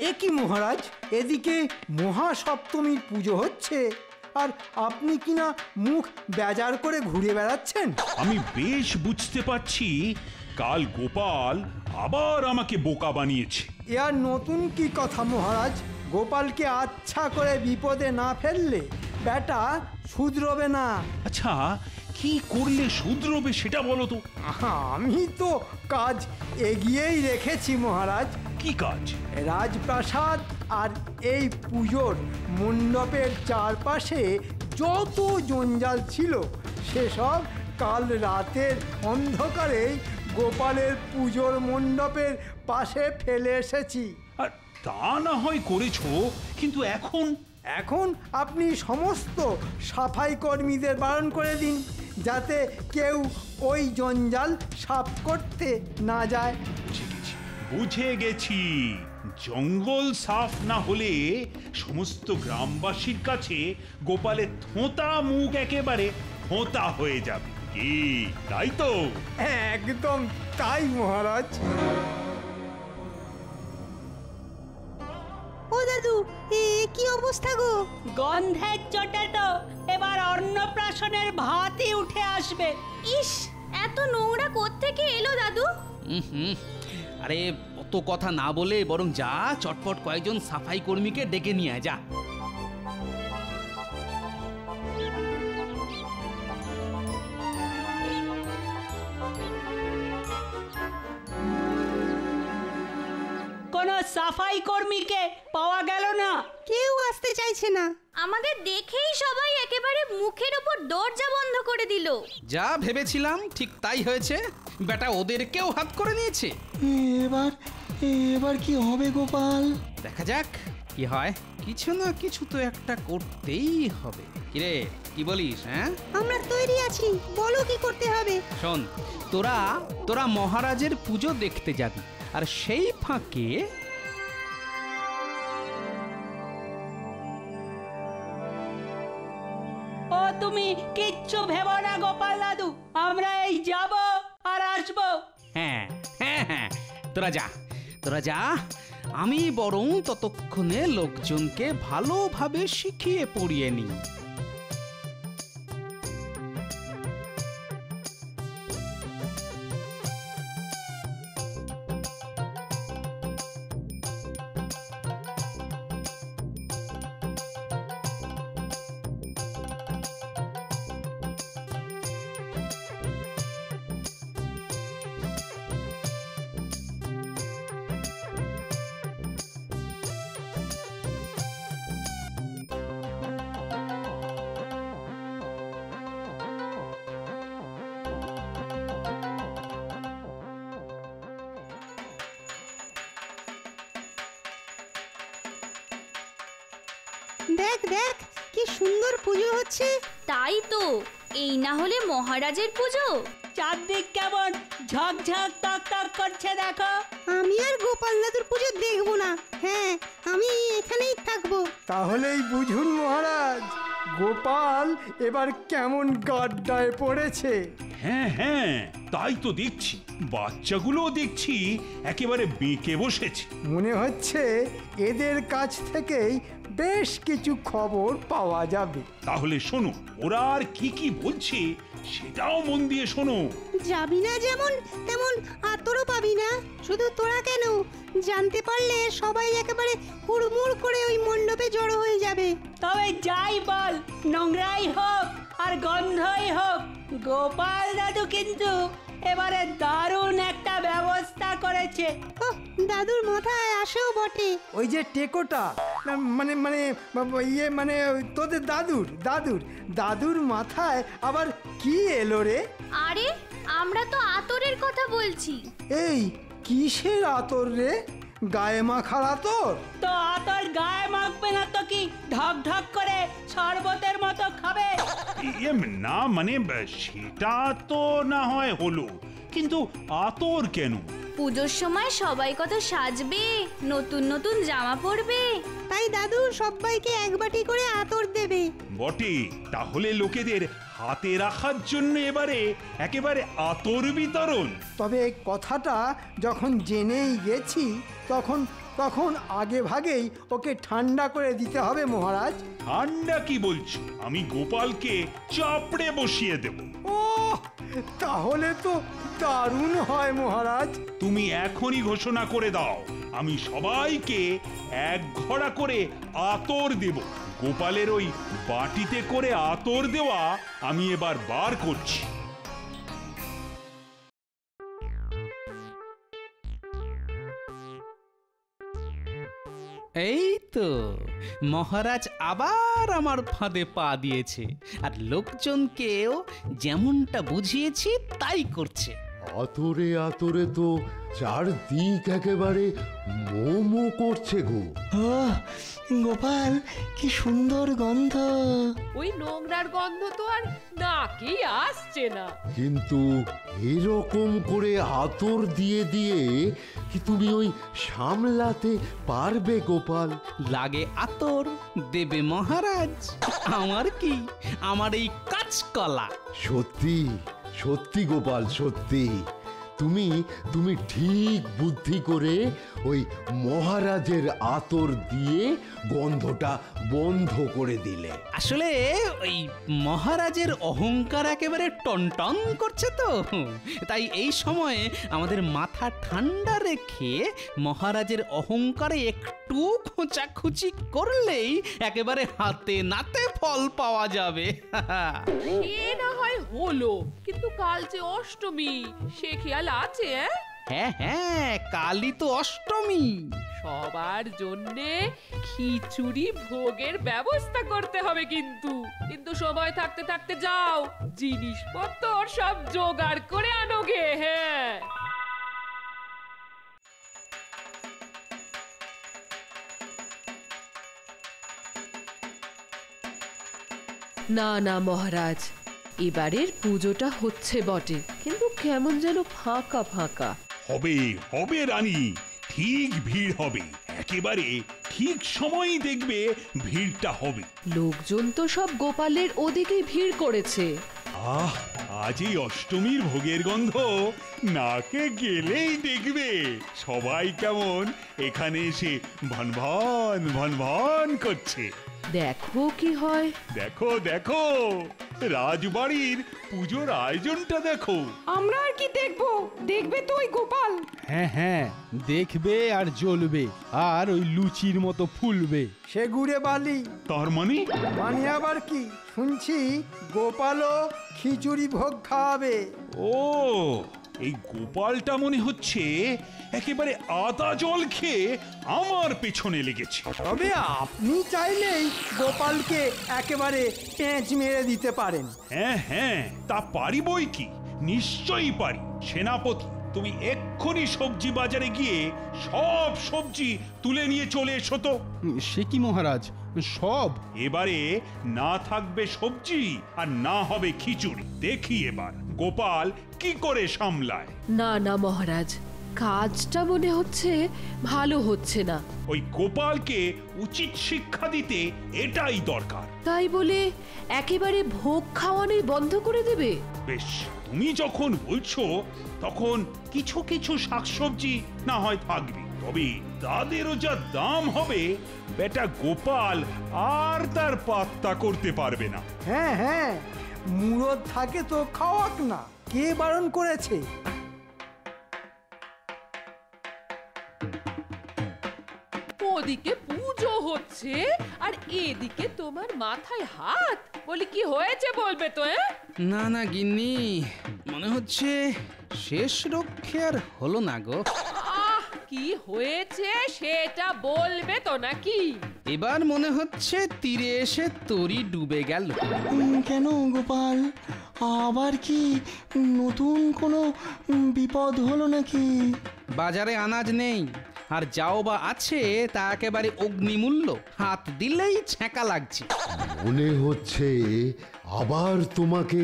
এ কি মহারাজ, এদিকে মহাসপ্তমীর পুজো হচ্ছে আর আপনি কিনা মুখ বেজার করে ঘুরে বেড়াচ্ছেন। আমি বেশ বুঝতে পারছি কাল গোপাল আবার আমাকে বোকা বানিয়েছে। এ আর নতুন কি কথা মহারাজ, গোপালকে আচ্ছা করে বিপদে না ফেললে বেটা শুধরবে না। আচ্ছা কি করলে শুধরবে সেটা বলো তো। আমি তো কাজ এগিয়েই রেখেছি মহারাজ। কি কাজ? রাজপ্রাসাদ আর এই পুজোর মণ্ডপের চারপাশে যত জঞ্জাল ছিল সেসব কাল রাতের অন্ধকারে গোপালের পুজোর মণ্ডপের পাশে ফেলে এসেছি। আর তা না হয় করেছো, কিন্তু এখন এখন আপনি সমস্ত সাফাই কর্মীদের বারণ করে দিন, যাতে কেউ ওই জঞ্জাল সাফ করতে না যায়। বুঝে গেছি, জঙ্গল সাফ না হলে সমস্ত গ্রামবাসীর কাছে গোপালের থোঁতা মুখ একেবারে থোঁতা হয়ে যাবে। কি তাই তো? একদম তাই মহারাজ। ও দাদু, এ কি অবস্থা গো? গন্ধের চোটে তো এবার অন্নপ্রাশনের ভাতই উঠে আসবে। ইস, এত নোংরা কোত্থেকে এলো দাদু? আরে অত কথা না বলে বরং যা চটপট কয়েকজন সাফাই কর্মীকে ডেকে নিয়ে আয়, যা। কোনো সাফাই কর্মীকে পাওয়া গেল না। কেউ আসতে চাইছে না। আমাদের দেখেই সবাই একেবারে মুখের উপর দরজা বন্ধ করে দিল। যা ভেবেছিলাম ঠিক তাই হয়েছে, বেটা ওদেরকেও হাত করে নিয়েছে। এবার এবার কি হবে গোপাল? দেখা যাক কি হয়, কিছু না কিছু তো একটা করতেই হবে। কিরে কি বলিস? হ্যাঁ, আমরা তৈরি আছি, বলো কি করতে হবে। শোন, তোরা মহারাজের পুজো দেখতে যাবি, আর সেই ফাঁকে ও তুমি কিচ্ছু ভেবো না গোপাল দাদু, আমরা এই যাব আর আসবো। হ্যাঁ হ্যাঁ হ্যাঁ, তোরা যা, আমি বরং ততক্ষণে লোকজনকে ভালোভাবে শিখিয়ে পড়িয়ে নিই। দেখ দেখ কি সুন্দর পুজো হচ্ছে। তাই তো, এই না হলে মহারাজের পুজো। চারদিক কেমন ঝকঝক তক তক করছে দেখো। আমি আর গোপাল দাদুর পুজো দেখবো না। হ্যাঁ, আমি এখানেই থাকবো। তাহলেই বুঝুন মহারাজ, গোপাল এবার কেমন গাড্ডায় পড়েছে। হ্যাঁ হ্যাঁ, তাই তো দেখছি, বাচ্চাগুলোও দেখছি একেবারে বেঁকে বসেছে। মনে হচ্ছে এদের কাছ থেকেই বেশ কিছু খবর পাওয়া যাবে। তাহলে শোনো, ওরা আর কি কি বলছে সেটাও মন দিয়ে শোনো। যাবি না যেমন তেমন আতরও পাবি না। শুধু তোরা কেন, জানতে পারলে সবাই একেবারে হুড়মুড় করে ওই মণ্ডপে জড়ো হয়ে যাবে। তবে যাই বল, নোংরাই হোক আর গন্ধই হোক, গোপাল দাদু কিন্তু এবারে দারুণ একটা ব্যবস্থা করেছে। দাদুর মাথায় আসেও বটে। ওই যে টেকোটা, মানে মানে ইয়ে মানে তোদের দাদুর মাথায় আবার কি এলো রে? আরে আমরা তো আতরের কথা বলছি। এই কিসের আতর রে? গায়ে মাখার আতর? তো আতর গায়ে মাখবে না তো কি ঢক ঢক করে শরবতের মতো খাবে? না মানে সেটা তো না হয় হলো, কিন্তু আতর কেন? পুজোর সময় সবাই কত সাজবে, নতুন নতুন জামা পরবে, তাই দাদু সবাইকে এক বাটি করে আতর দেবে। বটে, তাহলে লোকেদের হাতে রাখার জন্য এবারে একেবারে আতর বিতরণ। তবে কথাটা যখন জেনেই গেছি, তখন আগে ভাগেই ওকে ঠান্ডা করে দিতে হবে মহারাজ। ঠান্ডা কি বলছো? আমি গোপালকে চাপড়ে বসিয়ে দেব। ও, তাহলে তো দারুণ হয় মহারাজ। তুমি এখনই ঘোষণা করে দাও, আমি সবাইকে এক ঘড়া করে আতর দেব। গোপালের ওই বাটিতে করে আতর দেওয়া আমি এবার বার করছি। এই তো মহারাজ আবার আমার ফাঁদে পা দিয়েছে, আর লোকজনকেও যেমনটা বুঝিয়েছি তাই করছে। আতরে আতরে তো চারদিক একেবারে মোমো করছে গো। গোপাল কি সুন্দর গন্ধ। ওই নোংরার গন্ধ তো আর নাকেই আসছে না। কিন্তু এরকম করে আতর দিয়ে দিয়ে কি তুমি ওই সামলাতে পারবে গোপাল? লাগে আতর দেবে মহারাজ, আমার কি, আমার এই কাঁচকলা। সত্যি সত্যি গোপাল, সত্যি তুমি ঠিক বুদ্ধি করে ওই মহারাজের আতর দিয়ে গন্ধটা বন্ধ করে দিলে। আসলে ওই মহারাজের অহংকার একেবারে টনটন করছে তো, তাই এই সময়ে আমাদের মাথা ঠান্ডা রেখে মহারাজের অহংকারে একটু খোঁচাখুচি করলেই একেবারে হাতে নাতে ফল পাওয়া যাবে। সে না হয় হলো, কিন্তু কাল যে অষ্টমী, সে খেয়াল আছে? হ্যাঁ হ্যাঁ, কালই তো অষ্টমী। সবার জন্যে খিচুড়ি ভোগের ব্যবস্থা করতে হবে কিন্তু কিন্তু সময় থাকতে থাকতে যাও, জিনিসপত্র সব জোগাড় করে আনোগে। হ্যাঁ, না না মহারাজ, এবারের পুজোটা হচ্ছে বটে, কিন্তু কেমন যেন ফাঁকা ফাঁকা। হবে হবে রানী, ঠিক ভিড় হবে, একেবারে ঠিক সময়ই দেখবে ভিড়টা হবে। লোকজন তো সব গোপালের ওদিকে ভিড় করেছে। আহ, আজ এই অষ্টমীর ভোগের গন্ধ নাকে গেলেই দেখবে সবাই কেমন এখানে এসে ভনভন ভনভন করছে। দেখো কি হয়। দেখো দেখো, রাজবাড়ির পুজোর আয়োজনটা দেখো। আমরা আর কি দেখবো, দেখবে তো ওই গোপাল। হ্যাঁ হ্যাঁ, দেখবে আর জ্বলবে, আর ওই লুচির মতো ফুলবে। সে গুড়ে বালি। তার মানে মানে আবার কি? শুনছি গোপালও খিচুড়ি ভোগ খাওয়াবে। ও, এই গোপালটা মনে হচ্ছে একেবারে আদা জল খেয়ে আমার পেছনে লেগেছে। তবে আপনি চাইলেই গোপালকে একেবারে পেঁচ মেরে দিতে পারেন। হ্যাঁ হ্যাঁ, তা পারি বই কি, নিশ্চয়ই পারি। সেনাপতি, তুমি এক্ষুনি সবজি বাজারে গিয়ে সব সবজি তুলে নিয়ে চলে এসো তো। সে কি মহারাজ, সব? এবারে না থাকবে সবজি আর না হবে খিচুড়ি। দেখি এবার গোপাল কি করে সামলায়। না না মহারাজ, কাজটা মনে হচ্ছে ভালো হচ্ছে না। ওই গোপালকে উচিত শিক্ষা দিতে এটাই দরকার। তাই বলে একেবারে ভোগ খাওয়ানোই বন্ধ করে দেবে? বেশ, তুমি যখন বলছো তখন কিছু কিছু শাকসবজি না হয় থাকবে, তবে তাদেরও যা দাম হবে বেটা গোপাল আর তার পাত্তা করতে পারবে না। হ্যাঁ হ্যাঁ, মুরদ থাকে তো খাওয়াক না, কে বারণ করেছে? ওদিকে পুজো হচ্ছে আর এদিকে তোমার মাথায় হাত, বলি কি হয়েছে বলবে তো? না না গিন্নি, মনে হচ্ছে শেষ রক্ষে আর হলো না গো। আহ, কি হয়েছে সেটা বলবে তো নাকি? এবার মনে হচ্ছে তীরে এসে তরি ডুবে গেল। কেন গোপাল, আবার কি নতুন কোনো বিপদ হলো নাকি? বাজারে আনাজ নেই, আর যাও বা আছে তা একেবারে অগ্নিমূল্য, হাত দিলেই ছ্যাঁকা লাগছে। মনে হচ্ছে আবার তোমাকে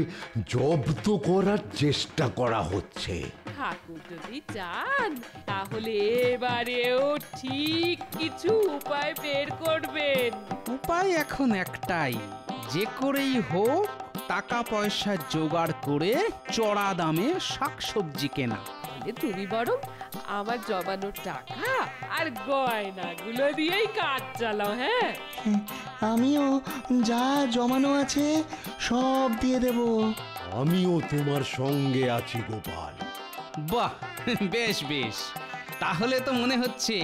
জব্দ করার চেষ্টা করা হচ্ছে। ঠাকুর যদি চান তাহলে এবারেও ঠিক কিছু উপায় বের করবেন। উপায় এখন একটাই, যে করেই হোক টাকা পয়সা জোগাড় করে চড়া দামে শাকসবজি কেনা। তুমি বরং আমার জমানো টাকা আর গয়নাগুলো দিয়েই কাজ চালাও। হ্যাঁ, আমিও যা জমানো আছে সব দিয়ে দেব। আমিও তোমার সঙ্গে আছি গোপাল। বাহ, বেশ বেশ, তাহলে তো মনে হচ্ছে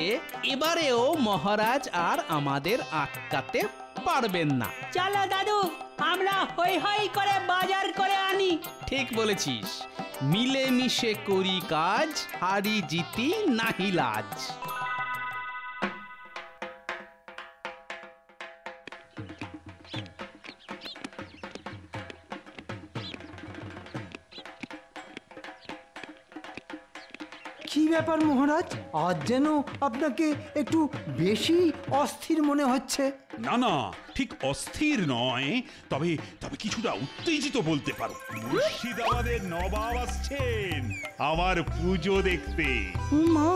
এবারেও মহারাজ আর আমাদের আটকাতে পারবেন না। চলো দাদু, আমরা হই হই করে বাজার করে আনি। ঠিক বলেছিস, মিলে মিশে করি কাজ, হারি জিতি নাহি লাজ। কি ব্যাপার মহারাজ, আজ যেন আপনাকে একটু বেশি অস্থির মনে হচ্ছে। না না, ঠিক অস্থির নয়, তবে তবে কিছুটা উত্তেজিত বলতে পারো। মুর্শিদাবাদের নবাব আসছেন আমার পুজো দেখতে। মা,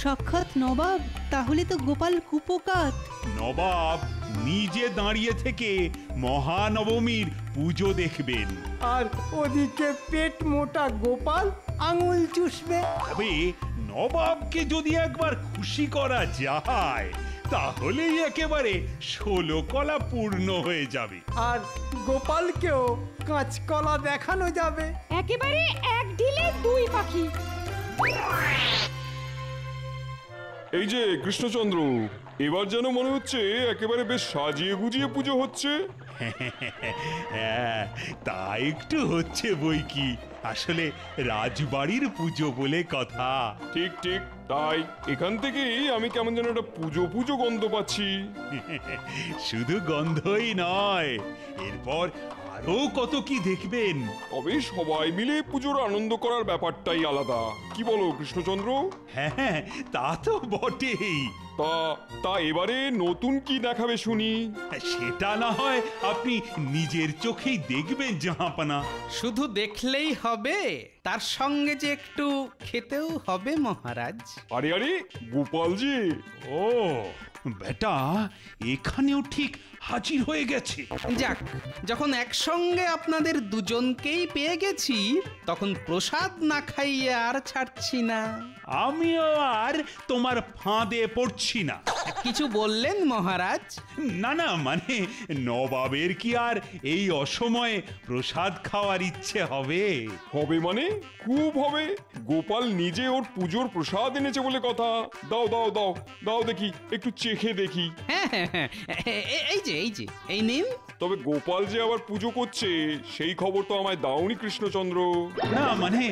সাক্ষাৎ নবাব, তাহলে তো গোপাল কুপোকাত। নবাব নিজে দাঁড়িয়ে থেকে মহানবমীর পুজো দেখবেন, আর ওদিকে পেট মোটা গোপাল আঙুল চুষবে। তবে নবাবকে যদি একবার খুশি করা যায় তাহলেই একেবারে 16 কলা পূর্ণ হয়ে যাবে। আর গোপালকেও কাঁচকলা দেখানো যাবে। একেবারে এক ঢিলে দুই পাখি। এই যে কৃষ্ণচন্দ্র, এবার যেন মনে হচ্ছে একেবারে বেশ সাজিয়ে গুজিয়ে পুজো হচ্ছে। হ্যাঁ, তা একটু হচ্ছে বই কি, আসলে রাজবাড়ির পুজো বলে কথা। ঠিক ঠিক, তাই এখান থেকেই আমি কেমন যেন একটা পুজো পুজো গন্ধ পাচ্ছি। শুধু গন্ধই নয়, এরপর আরো কত কি দেখবেন। তবে সবাই মিলে পুজোর আনন্দ করার ব্যাপারটাই আলাদা, কি বলো কৃষ্ণচন্দ্র? হ্যাঁ, তা তো বটেই। তা এবারে নতুন কি দেখাবে শুনি? সেটা না হয় আপনি নিজের চোখেই দেখবেন জাহাপানা। শুধু দেখলেই হবে, তার সঙ্গে যে একটু খেতেও হবে মহারাজ। আরে আরে গোপালজি! ও বেটা, এখানেও ঠিক হাজির হয়ে গেছে। যাক, যখন একসঙ্গে আপনাদের দুজনকেই পেয়ে গেছি, তখন প্রসাদ না খাইয়ে আর ছাড়ছি না। আমিও আর তোমার ফাঁদে পড়ছি না। কিছু বললেন মহারাজ? না না, মানে নবাবের কি আর এই অসময়ে প্রসাদ খাওয়ার ইচ্ছে হবে? হবে মানে খুব হবে। গোপাল নিজে ওর পুজোর প্রসাদ এনেছে বলে কথা। দাও দাও দাও দাও দেখি, একটু চেখে দেখি। হ্যাঁ হ্যাঁ হ্যাঁ, এই যে এই নিন। তবে গোপাল যে আবার পুজো করছে সেই খবর তো আমায় দাওনি কৃষ্ণচন্দ্র। না মানে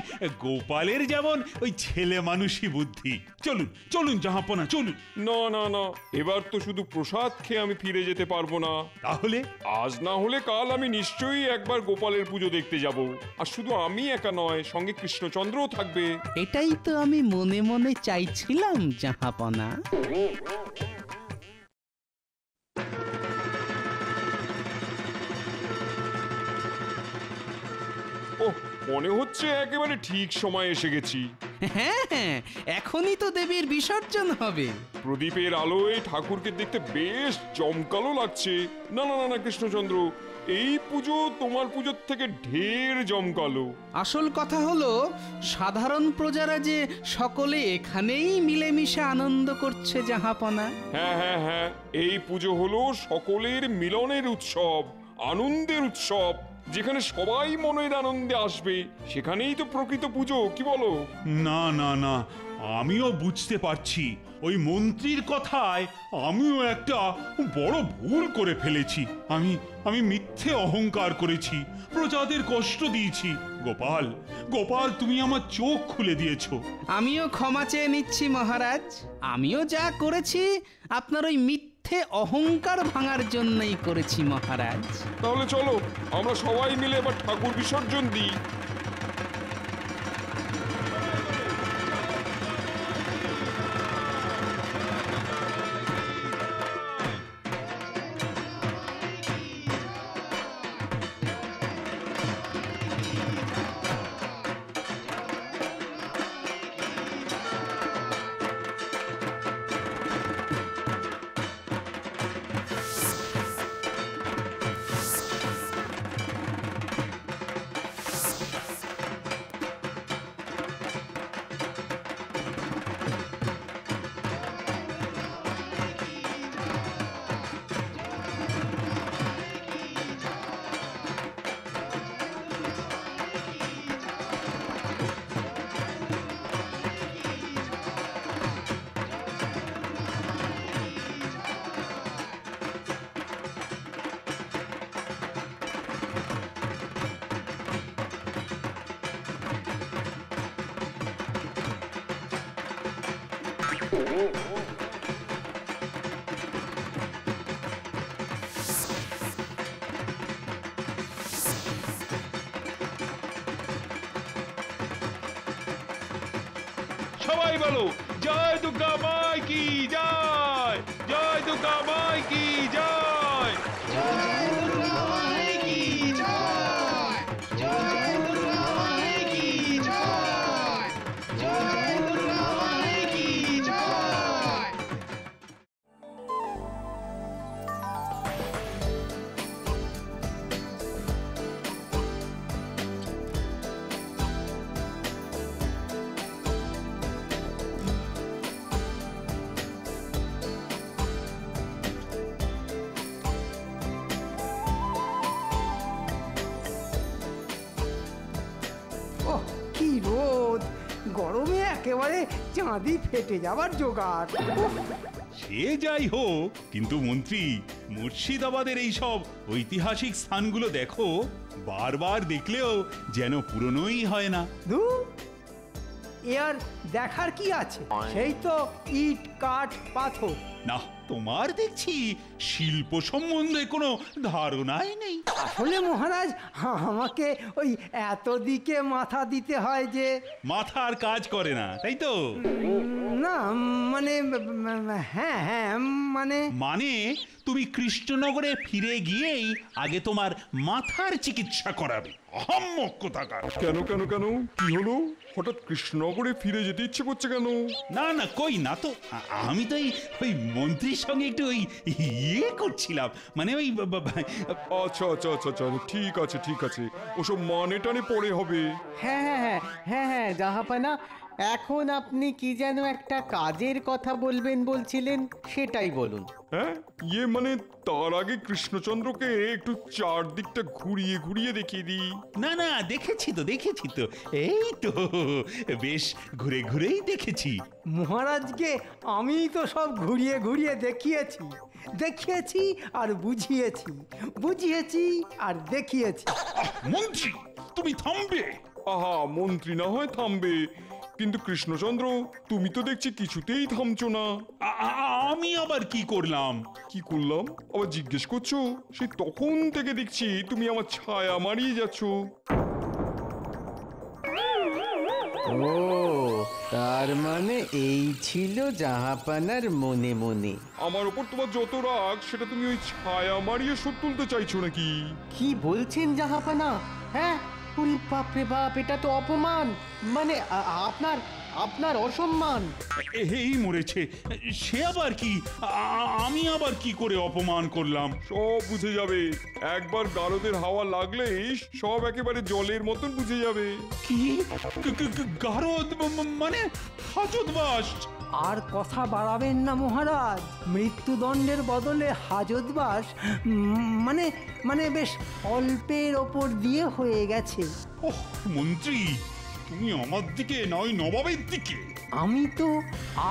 গোপালের যেমন ওই ছেলে মানুষই বুদ্ধি। চলুন চলুন জাহাপনা, চলুন। না না না, এবার তো শুধু প্রসাদ খেয়ে আমি ফিরে যেতে পারবো না। তাহলে আজ না হলে কাল আমি নিশ্চয়ই একবার গোপালের পুজো দেখতে যাব। আর শুধু আমি একা নয়, সঙ্গে কৃষ্ণচন্দ্রও থাকবে। এটাই তো আমি মনে মনে চাইছিলাম জাহাপনা। ওহ, মনে হচ্ছে একেবারে ঠিক সময় এসে গেছি। হ্যাঁ, এখনই তো দেবীর বিসর্জন হবে। প্রদীপের আলোয় ঠাকুরকে দেখতে বেশ জমকালো লাগছে। না না না না কৃষ্ণচন্দ্র, এই পুজো তোমার পুজোর থেকে ঢের জমকালো। আসল কথা হলো, সাধারণ প্রজারা যে সকলে এখানেই মিলেমিশে আনন্দ করছে জাহাপনা। হ্যাঁ হ্যাঁ হ্যাঁ, এই পুজো হলো সকলের মিলনের উৎসব, আনন্দের উৎসব। যেখানে সবাই মনের আনন্দে আসবে সেখানেই তো প্রকৃত পুজো, কি বলো? না না না, আমিও বুঝতে পারছি ওই মন্ত্রীর কথায় আমিও একটা বড় ভুল করে ফেলেছি। আমি মিথ্যে অহংকার করেছি, প্রজাদের কষ্ট দিয়েছি। গোপাল গোপাল, তুমি আমার চোখ খুলে দিয়েছো। আমিও ক্ষমা চেয়ে নিচ্ছি মহারাজ। আমিও যা করেছি আপনার ওই মিথ্যে অহংকার ভাঙার জন্যই করেছি মহারাজ। তাহলে চলো আমরা সবাই মিলে এবার ঠাকুর বিসর্জন দিই। সবাই বলো জয় দুর্গা মাই কি জয়, জয় দুর্গা মাই কি জয়, জয় দুর্গা মাই কি জয়, জয় দুর্গা মাই কি জয়, জয় দুর্গা মাই কি জয়। ওহ, কি রোদ! গরমে একেবারে চাঁদি ফেটে যাবার জোগাড়। উফ, সে যাই হোক, কিন্তু মন্ত্রী, মুর্শিদাবাদের এই সব ঐতিহাসিক স্থানগুলো দেখো, বারবার দেখলেও যেন পুরনোই হয় না। এ আর দেখার কি আছে? সেই তো ইট কাঠ পাথর। না, তোমার দেখছি শিল্প সম্বন্ধে কোনো ধারণাই নেই। আসলে মহারাজ, আমাকে ওই এত দিকে মাথা দিতে হয় যে মাথার কাজ করে না, তাই তো? না মানে হ্যাঁ হ্যাঁ মানে তুমি কৃষ্ণনগরে ফিরে গিয়েই আগে তোমার মাথার চিকিৎসা করাবে। আহাম্মক কোথাকার। কেন কেন কেন কি হলো? হঠাৎ কৃষ্ণনগরে ফিরে যেতে ইচ্ছে করছে কেন? না না, কই না তো। আমি তো ওই মন্ত্রীর সঙ্গে একটু ওই ইয়ে করছিলাম, মানে ওই আচ্ছা আচ্ছা আচ্ছা আচ্ছা, ঠিক আছে ঠিক আছে, ওসব মানে টানে পরে হবে। হ্যাঁ হ্যাঁ হ্যাঁ হ্যাঁ হ্যাঁ জাহাপানা, এখন আপনি কি যেন একটা কাজের কথা বলবেন বলছিলেন, সেটাই বলুন। হ্যাঁ, ইয়ে মানে তার আগে কৃষ্ণচন্দ্রকে একটু চারদিকটা ঘুরিয়ে ঘুরিয়ে দেখিয়ে দিই। না না, দেখেছি তো, এই তো বেশ ঘুরে ঘুরেই দেখেছি। মহারাজকে আমি তো সব ঘুরিয়ে ঘুরিয়ে দেখিয়েছি আর বুঝিয়েছি আর দেখিয়েছি। মন্ত্রী, তুমি থামবে? আহা, মন্ত্রী না হয় থামবে, কিন্তু কৃষ্ণচন্দ্র তুমি তো দেখছি কিছুতেই থামছো না। আমি আবার কি করলাম? আবার জিজ্ঞেস করছো? সেই তখন থেকে দেখছি তুমি আমার ছায়া মারিয়ে যাচ্ছ। ও, তার মানে এই ছিল জাহাপানার মনে মনে। আমার ওপর তোমার যত রাগ, সেটা তুমি ওই ছায়া মারিয়ে শোধ তুলতে চাইছো নাকি? কি বলছেন জাহাপানা? হ্যাঁ, ওরে বাপ রে বাপ, এটা তো অপমান, মানে আপনার অসম্মান। এই মরেছে, সে আবার কি? আমি আবার কি করে অপমান করলাম? সব বুঝে যাবে, একবার গারদের হাওয়া লাগলেই সব একেবারে জলের মতন বুঝে যাবে। কি গারদ মানে হাজতবাস? আর কথা বাড়াবেন না মহারাজ, মৃত্যুদণ্ডের বদলে হাজতবাস মানে বেশ অল্পের ওপর দিয়ে হয়ে গেছে। ওহ মন্ত্রী, তুমি আমার দিকে নয় নবাবের দিকে? আমি তো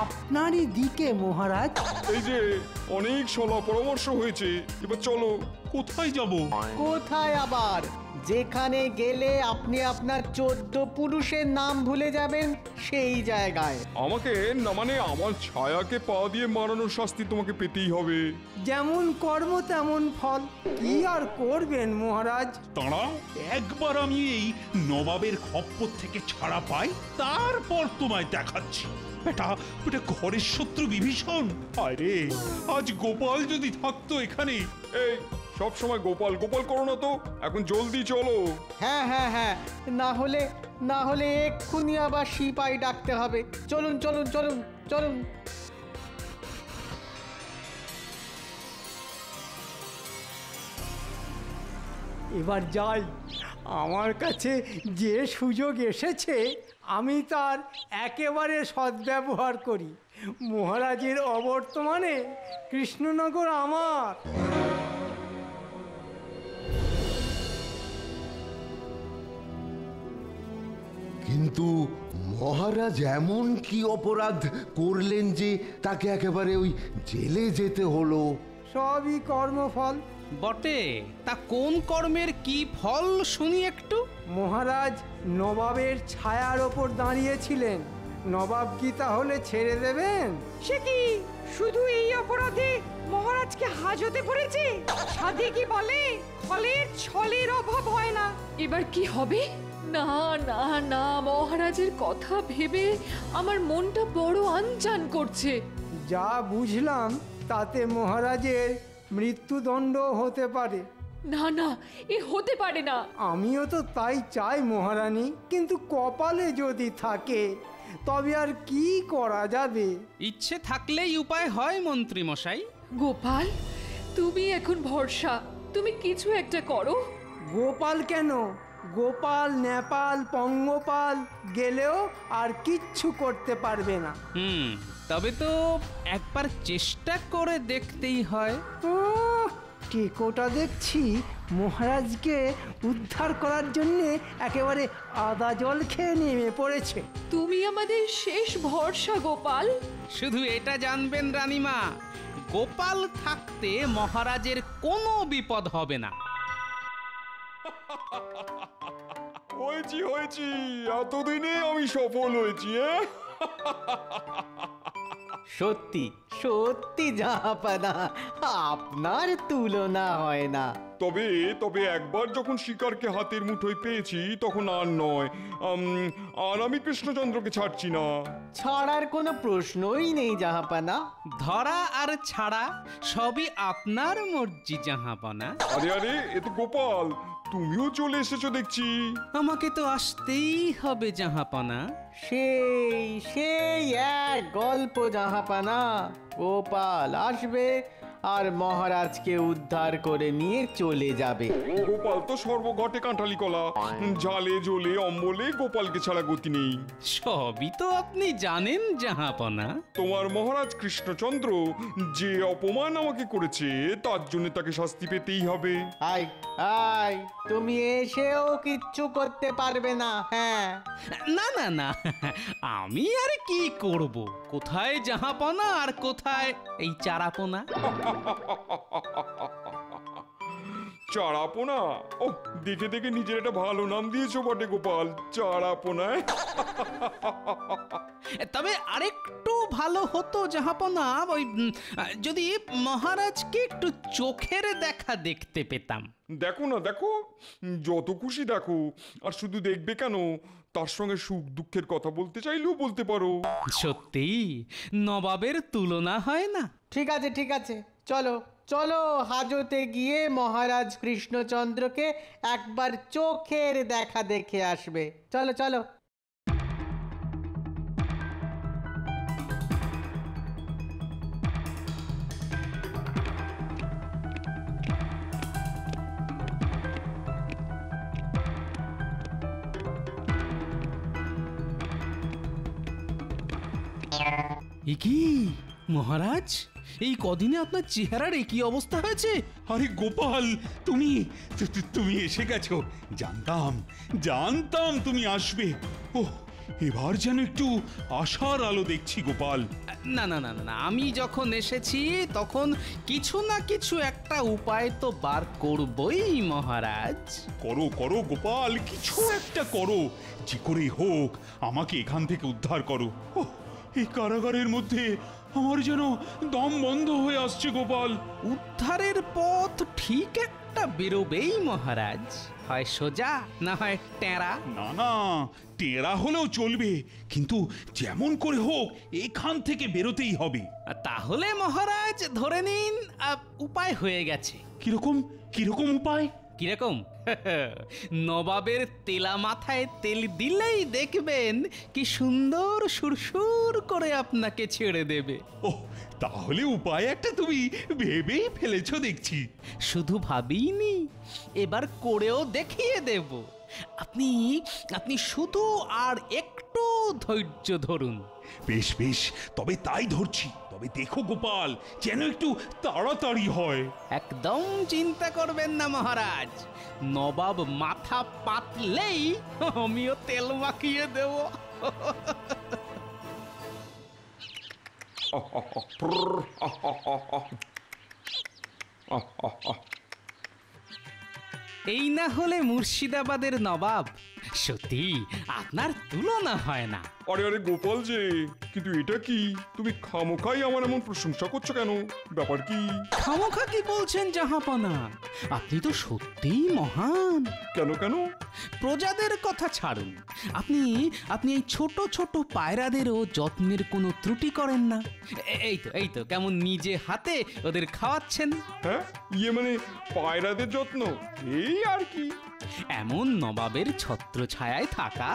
আপনারই দিকে মহারাজ। এই যে অনেক সলা পরামর্শ হয়েছে, এবার চলো। কোথায় যাব? কোথায় আবার? যেখানে গেলে আপনি আপনার 14 পুরুষের নাম ভুলে যাবেন, সেই জায়গায়। আমাকে না মানে আমার ছায়াকে পা দিয়ে মারানোর শাস্তি তোমাকে পেতেই হবে। যেমন কর্ম তেমন ফল, কি আর করবেন মহারাজ। দাঁড়াও, একবার আমি এই নবাবের খপ্পর থেকে ছাড়া পাই, তারপর তোমায় দেখাচ্ছি। বেটা ঘরের শত্রু বিভীষণ। আরে আজ গোপাল যদি থাকতো এখানে। এই সব সময় গোপাল গোপাল করো না তো, এখন জলদি চলো। হ্যাঁ হ্যাঁ হ্যাঁ, না হলে এক্ষুনি আবার সিপাই ডাকতে হবে। চলুন চলুন চলুন চলুন। এবার যাই, আমার কাছে যে সুযোগ এসেছে আমি তার একেবারে সদ্ব্যবহার করি। মহারাজের অবর্তমানে কৃষ্ণনগর আমার। কিন্তু মহারাজ এমন কি অপরাধ করলেন যে তাকে একেবারে ওই জেলে যেতে হলো? সবই কর্মফল। বটে, তা কোন কর্মের কি ফল শুনি একটু। মহারাজ নবাবের ছায়ার ওপর দাঁড়িয়েছিলেন, নবাব কি তাহলে ছেড়ে দেবেন? সে কি শুধু এই অপরাধে মহারাজকে হাজতে পড়েছে? সাধে কি বলে, ফলের ছলের অভাব হয় না। এবার কি হবে? না না না, মহারাজের কথা ভেবে আমার মনটা বড় আনচান করছে। যা বুঝলাম তাতে মহারাজের মৃত্যুদণ্ড হতে পারে। না না, এ হতে পারে না। আমিও তো তাই চাই মহারানী, কিন্তু কপালে যদি থাকে তবে আর কি করা যাবে? ইচ্ছে থাকলেই উপায় হয় মন্ত্রী মশাই। গোপাল, তুমি এখন ভরসা, তুমি কিছু একটা করো। গোপাল কেন? গোপাল নেপাল পঙ্গপাল গেলেও আর কিচ্ছু করতে পারবে না। তবে তো একবার চেষ্টা করে দেখতেই হয়। টেকোটা দেখছি মহারাজকে উদ্ধার করার জন্য একেবারে আদা জল খেয়ে নেমে পড়েছে। তুমি আমাদের শেষ ভরসা গোপাল। শুধু এটা জানবেন রানীমা, গোপাল থাকতে মহারাজের কোনো বিপদ হবে না। হয়েছি এতদিনে আমি সফল হয়েছি। সত্যি সত্যি জাহাপানা, আপনার তুলনা হয় না। তবে একবার যখন শিকারকে হাতের মুঠোয় পেয়েছি তখন আর নয়। আর আমি কৃষ্ণচন্দ্রকে ছাড়ছি না। ছাড়ার কোনো প্রশ্নই নেই জাহাপানা। ধরা আর ছাড়া সবই আপনার মর্জি জাহাপানা। আরে এ তো গোপাল, তুমিও চলে এসেছো দেখছি। আমাকে তো আসতেই হবে জাহাপানা। সেই এক গল্প জাহাপানা। গোপাল আসবে আর মহারাজকে উদ্ধার করে নিয়ে চলে যাবে। গোপাল তো সর্বঘটে কাঁঠালি কলা, ঝালে ঝোলে অম্বলে গোপালকে ছাড়া গতি নেই। সবই তো আপনি জানেন জাহাপনা। তোমার মহারাজ কৃষ্ণচন্দ্র যে অপমান আমাকে করেছে তার জন্য তাকে শাস্তি পেতেই হবে। আয় তুমি এসেও কিচ্ছু করতে পারবে না। হ্যাঁ না আমি আর কি করব? কোথায় জাহাপনা আর কোথায় এই চারাপোনা? চারাপোনা? ও দেখে দেখে নিজের একটা ভালো নাম দিয়েছো বটে গোপাল, চারাপোনায়। তবে আরেকটু ভালো হতো জাহাপনা, ওই যদি মহারাজকে একটু চোখের দেখা দেখতে পেতাম। দেখো যত খুশি দেখো, আর শুধু দেখবে কেন, তার সঙ্গে সুখ দুঃখের কথা বলতে চাইলেও বলতে পারো। সত্যি নবাবের তুলনা হয় না। ঠিক আছে চলো হাজতে গিয়ে মহারাজ কৃষ্ণচন্দ্রকে একবার চোখের দেখা দেখে আসবে। চলো কি মহারাজ, এই কদিনে আপনার চেহারার কি অবস্থা হয়েছে? আরে গোপাল, তুমি এসে গেছো। জানতাম তুমি আসবে। ও এবার যেন একটু আশার আলো দেখছি গোপাল। না, আমি যখন এসেছি তখন কিছু না কিছু একটা উপায় তো বার করবই মহারাজ। করো গোপাল, কিছু একটা করো, যে করে হোক আমাকে এখান থেকে উদ্ধার করো। এই কারাগারের মধ্যে আমার যেন দম বন্ধ হয়ে আসছে গোপাল। উদ্ধারের পথ ঠিক একটা বেরোবেই মহারাজ, হয় সোজা না হয় টেরা। না টেরা হলেও চলবে, কিন্তু যেমন করে হোক এখান থেকে বেরোতেই হবে। তাহলে মহারাজ ধরে নিন উপায় হয়ে গেছে। কিরকম উপায়? কিরকম? নবাবের তেলা মাথায় তেল দিলেই দেখবেন কি সুন্দর সুরসুর করে আপনাকে ছেড়ে দেবে। তাহলে উপায় একটা তুমি ভেবেই ফেলেছো দেখছি। শুধু ভাবিনি, এবার করেও দেখিয়ে দেব। আপনি শুধু আর একটু ধৈর্য ধরুন। বেশ তবে তাই ধরছি। তবে দেখো গোপাল, যেন একটু তাড়াতাড়ি হয়। একদম চিন্তা করবেন না মহারাজ, নবাব মাথা পাতলেই আমিও তেল মাখিয়ে দেব। এই না হলে মুর্শিদাবাদের নবাব, সত্যি আপনার তুলনা হয় না। আরে গোপাল যে, কিন্তু এটা কি? তুমি খামোখাই আমার এমন প্রশংসা করছো কেন? ব্যাপার কি? খামোখা কি বলছেন জাহাপনা? আপনি তো সত্যিই মহান। কেন? প্রজাদের কথা ছাড়ুন, আপনি এই ছোট ছোট পায়রাদেরও যত্নের কোনো ত্রুটি করেন না। এই তো কেমন নিজে হাতে ওদের খাওয়াচ্ছেন। হ্যাঁ, মানে পায়রাদের যত্ন, এই আর কি। এমন নবাবের ছত্র ছায়ায় থাকা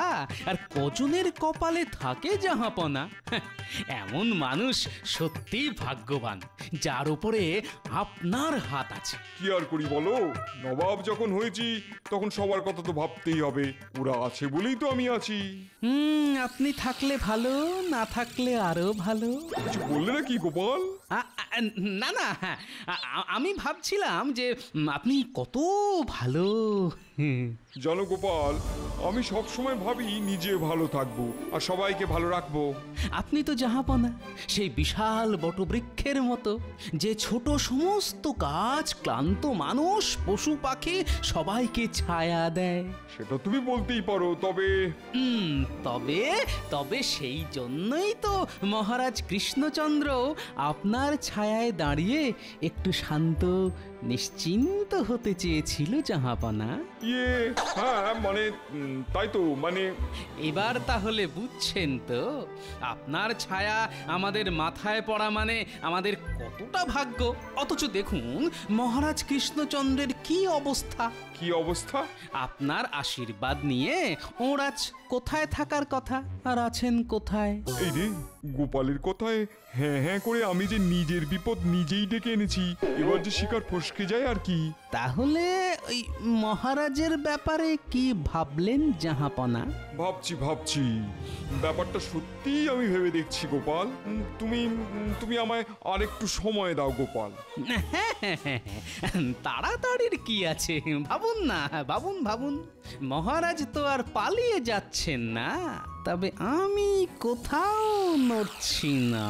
আর কজনের কপালে থাকে জাহাপনা? এমন মানুষ সত্যি ভাগ্যবান, যার উপরে আপনার হাত আছে। কি আর করি বলো, নবাব যখন হয়েছি তখন সবার কথা তো ভাবতেই হবে। ওরা আছে বলেই তো আমি আছি। আপনি থাকলে ভালো, না থাকলে আরো ভালো। কিছু বললে না কি গোপাল? না না, আমি ভাবছিলাম যে আপনি কত ভালো। জানো গোপাল, আমি সব সময় ভাবি নিজে ভালো থাকবো আর সবাইকে ভালো রাখবো। আপনি তো জাহাপনা সেই বিশাল বটবৃক্ষের মতো, যে ছোট সমস্ত গাছ, ক্লান্ত মানুষ, পশু পাখি সবাইকে ছায়া দেয়। সেটা তুমি বলতেই পারো, তবে তবে তবে সেই জন্যই তো মহারাজ কৃষ্ণচন্দ্র আপনার ছায়ায় দাঁড়িয়ে একটু শান্ত নিশ্চিন্ত হতে চেয়েছিল জাহাপনা। হ্যাঁ মানে তাই তো, মানে এবার তাহলে বুঝছেন তো আপনার ছায়া আমাদের মাথায় পড়া মানে আমাদের কতটা ভাগ্য। অথচ দেখুন মহারাজ কৃষ্ণচন্দ্রের কি অবস্থা। কি অবস্থা? আপনার আশীর্বাদ নিয়ে ওর আজ কোথায় থাকার কথা, আর আছেন কোথায়? এই রে, গোপালের কথায় হ্যাঁ হ্যাঁ করে আমি যে নিজের বিপদ নিজেই ডেকে এনেছি, এবার যে শিকার ফসকে যায় আর কি। তাহলে ওই মহারাজের ব্যাপারে কি ভাবলেন জাহাপনা? ভাবছি ব্যাপারটা সত্যিই আমি ভেবে দেখছি গোপাল। তুমি আমায় আরেকটু সময় দাও গোপাল। তাড়াতাড়ির কি আছে, ভাবুন না, ভাবুন। মহারাজ তো আর পালিয়ে যাচ্ছেন না, তবে আমি কোথাও নড়ছি না।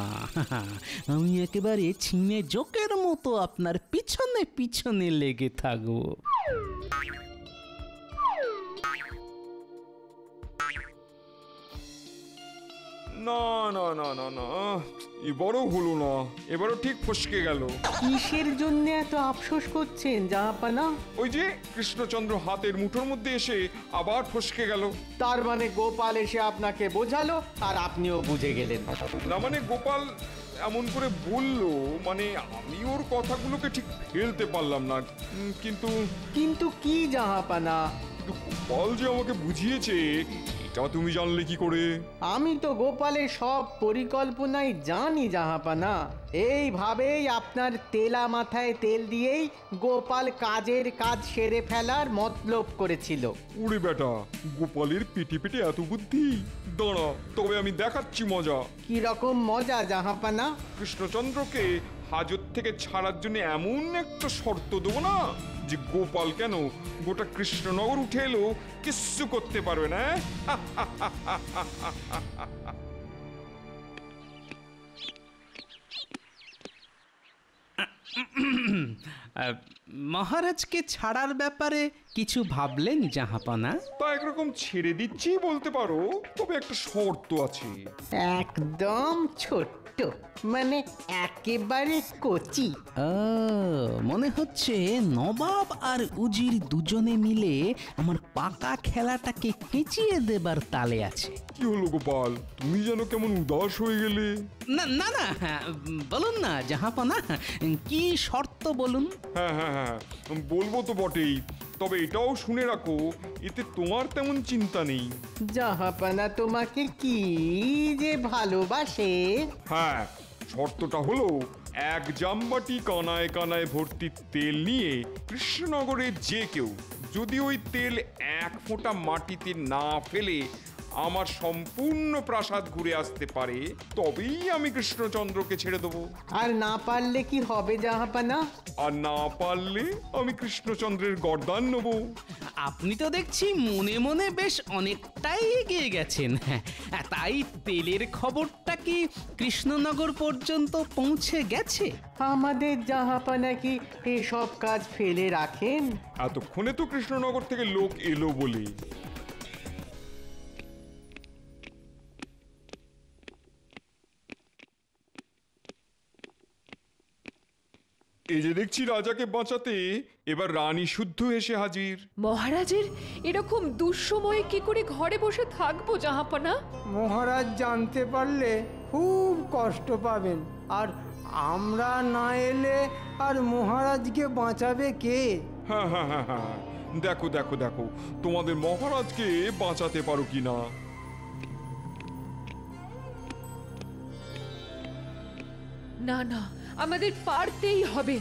আমি একেবারে ছিনে জোকের মতো আপনার পিছনে পিছনে লেগে থাকবো। না না না না না, এবারও হলো না, এবারও ঠিক ফসকে গেল। কিসের জন্য এত আফসোস করছেন জাহাপানা? ওই যে কৃষ্ণচন্দ্র হাতের মুঠোর মধ্যে এসে আবার ফসকে গেল। তার মানে গোপাল এসে আপনাকে বোঝালো আর আপনিও বুঝে গেলেন? না মানে গোপাল এমন করে বলল, মানে আমি ওর কথাগুলোকে ঠিক ফেলতে পারলাম না। কিন্তু কি জাহাপানা? গোপাল যে আমাকে বুঝিয়েছে এটা তুমি জানলে কি করে? আমি তো গোপালের সব পরিকল্পনাই জানি জাহাপানা। এইভাবেই আপনার তেলা মাথায় তেল দিয়েই গোপাল কাজের কাজ সেরে ফেলার মতলব করেছিল। উড়ে বেটা, গোপালের পেটে পেটে এত বুদ্ধি! দাঁড়া, তবে আমি দেখাচ্ছি মজা। কি রকম মজা জাহাপানা? কৃষ্ণচন্দ্রকে হাজত থেকে ছাড়ার জন্য এমন একটা শর্ত দেবো না যে গোপাল কেন গোটা কৃষ্ণনগর উঠে এলো কিচ্ছু করতে পারবে না। মহারাজকে ছাড়ার ব্যাপারে কিছু ভাবলেন জাহাপনা? তা একরকম ছেড়ে দিচ্ছি বলতে পারো, তবে একটা শর্ত আছে। একদম ছোট্ট, মানে একেবারে কচি। মনে হচ্ছে নবাব আর উজির দুজনে মিলে আমার পাকা খেলাটাকে কেচিয়ে দেবার তালে আছে। কি হলো গোপাল, তুমি যেন কেমন উদাস হয়ে গেলে? না না না, বলুন না জাহাপনা, কি শর্ত বলুন। হ্যাঁ, বলবো তো বটেই, তবে এটাও শুনে রাখো এতে তোমার তেমন চিন্তা নেই। জাহাপানা তোমাকে কি যে ভালোবাসে। হ্যাঁ, শর্তটা হলো এক জামবাটি কানায় কানায় ভর্তি তেল নিয়ে কৃষ্ণনগরের যে কেউ যদি ওই তেল এক ফোঁটা মাটিতে না ফেলে আমার সম্পূর্ণ প্রাসাদ ঘুরে আসতে পারে, তবেই আমি কৃষ্ণচন্দ্রকে ছেড়ে দেবো। আর না পারলে কি হবে জাহাপানা? আর না পারলে আমি কৃষ্ণচন্দ্রের গর্দান নেব। আপনি তো দেখছি মনে মনে বেশ অনেকটাই এগিয়ে গেছেন। তাই তেলের খবরটা কি কৃষ্ণনগর পর্যন্ত পৌঁছে গেছে? আমাদের জাহাপানা কি এসব কাজ ফেলে রাখেন? এতক্ষণে তো কৃষ্ণনগর থেকে লোক এলো বলে। এই যে দেখছি রাজাকে বাঁচাতে এবার রানী শুদ্ধ এসে হাজির। মহারাজের এরকম দুঃসময়ে কি করে ঘরে বসে থাকবো জাহাপনা? মহারাজ জানতে পারলে খুব কষ্ট পাবেন, আর আমরা না এলে আর মহারাজকে বাঁচাবে কে? হ্যাঁ, দেখো দেখো দেখো তোমাদের মহারাজকে বাঁচাতে পারো কিনা। না না, আমাদের পারতেই হবে,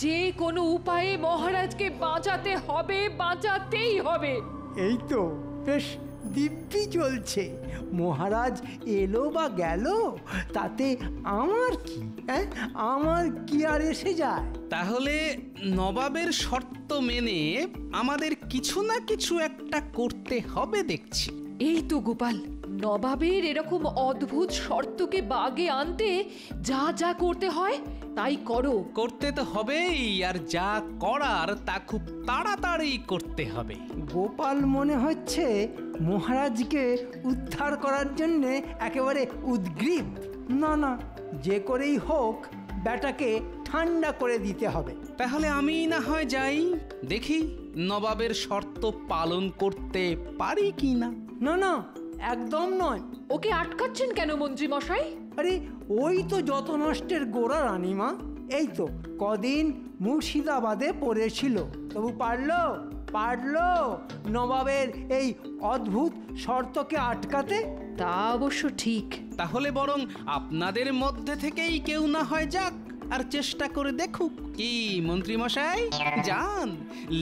যে কোনো উপায়ে মহারাজকে বাঁচাতে হবে, বাঁচাতেই হবে। এই তো বেশ দিব্যি চলছে। মহারাজ এলো বা গেল তাতে আমার কি? আমার কি আর এসে যায়? তাহলে নবাবের শর্ত মেনে আমাদের কিছু না কিছু একটা করতে হবে দেখছি। এই তো গোপাল, নবাবের এরকম অদ্ভুত শর্তকে বাগে আনতে যা যা করতে হয় তাই করো। করতে তো হবেই, আর যা করার তা খুব তাড়াতাড়ি করতে হবে। গোপাল মনে হচ্ছে মহারাজকে উদ্ধার করার জন্যে একেবারে উদ্গ্রীব। না না, যে করেই হোক ব্যাটাকে ঠান্ডা করে দিতে হবে। তাহলে আমি না হয় যাই, দেখি নবাবের শর্ত পালন করতে পারি কি না। না না, একদম নয়। ওকে আটকাচ্ছেন কেন মন্ত্রী মশাই? আরে ওই তো যত নষ্টের গোড়া রানীমা। এই তো কদিন মুর্শিদাবাদে পড়েছিল, তবু পারলো নবাবের এই অদ্ভুত শর্তকে আটকাতে। তা অবশ্য ঠিক। তাহলে বরং আপনাদের মধ্যে থেকেই কেউ না হয় যাক আর চেষ্টা করে দেখুক। কি মন্ত্রী মশাই, যান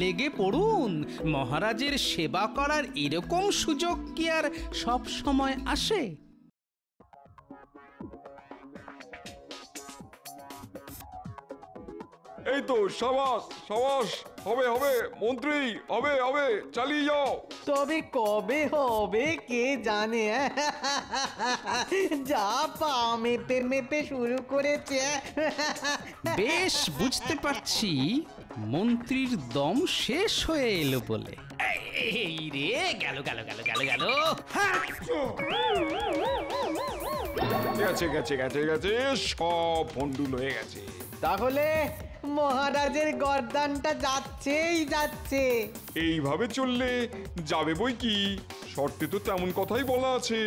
লেগে পড়ুন। মহারাজের সেবা করার এরকম সুযোগ কি আর সব সময় আসে? এই তো সাবাস সাবাস, হবে হবে মন্ত্রী, হবে হবে, চালিয়ে যাও। তবে কবে হবে কে জানে। যা পা মেপে মেপে শুরু করেছে। বেশ বুঝতে পারছি মন্ত্রীর দম শেষ হয়ে এলো বলে। এই রে, গেল গেল গেল গেল গেল। গেছে গেছে গেছে গেছে, সব ভন্ডুল হয়ে গেছে। তাহলে মহারাজের গর্দানটা যাচ্ছেই যাচ্ছে। এইভাবে চললে যাবে বই কি, শর্তে তো তেমন কথাই বলা আছে।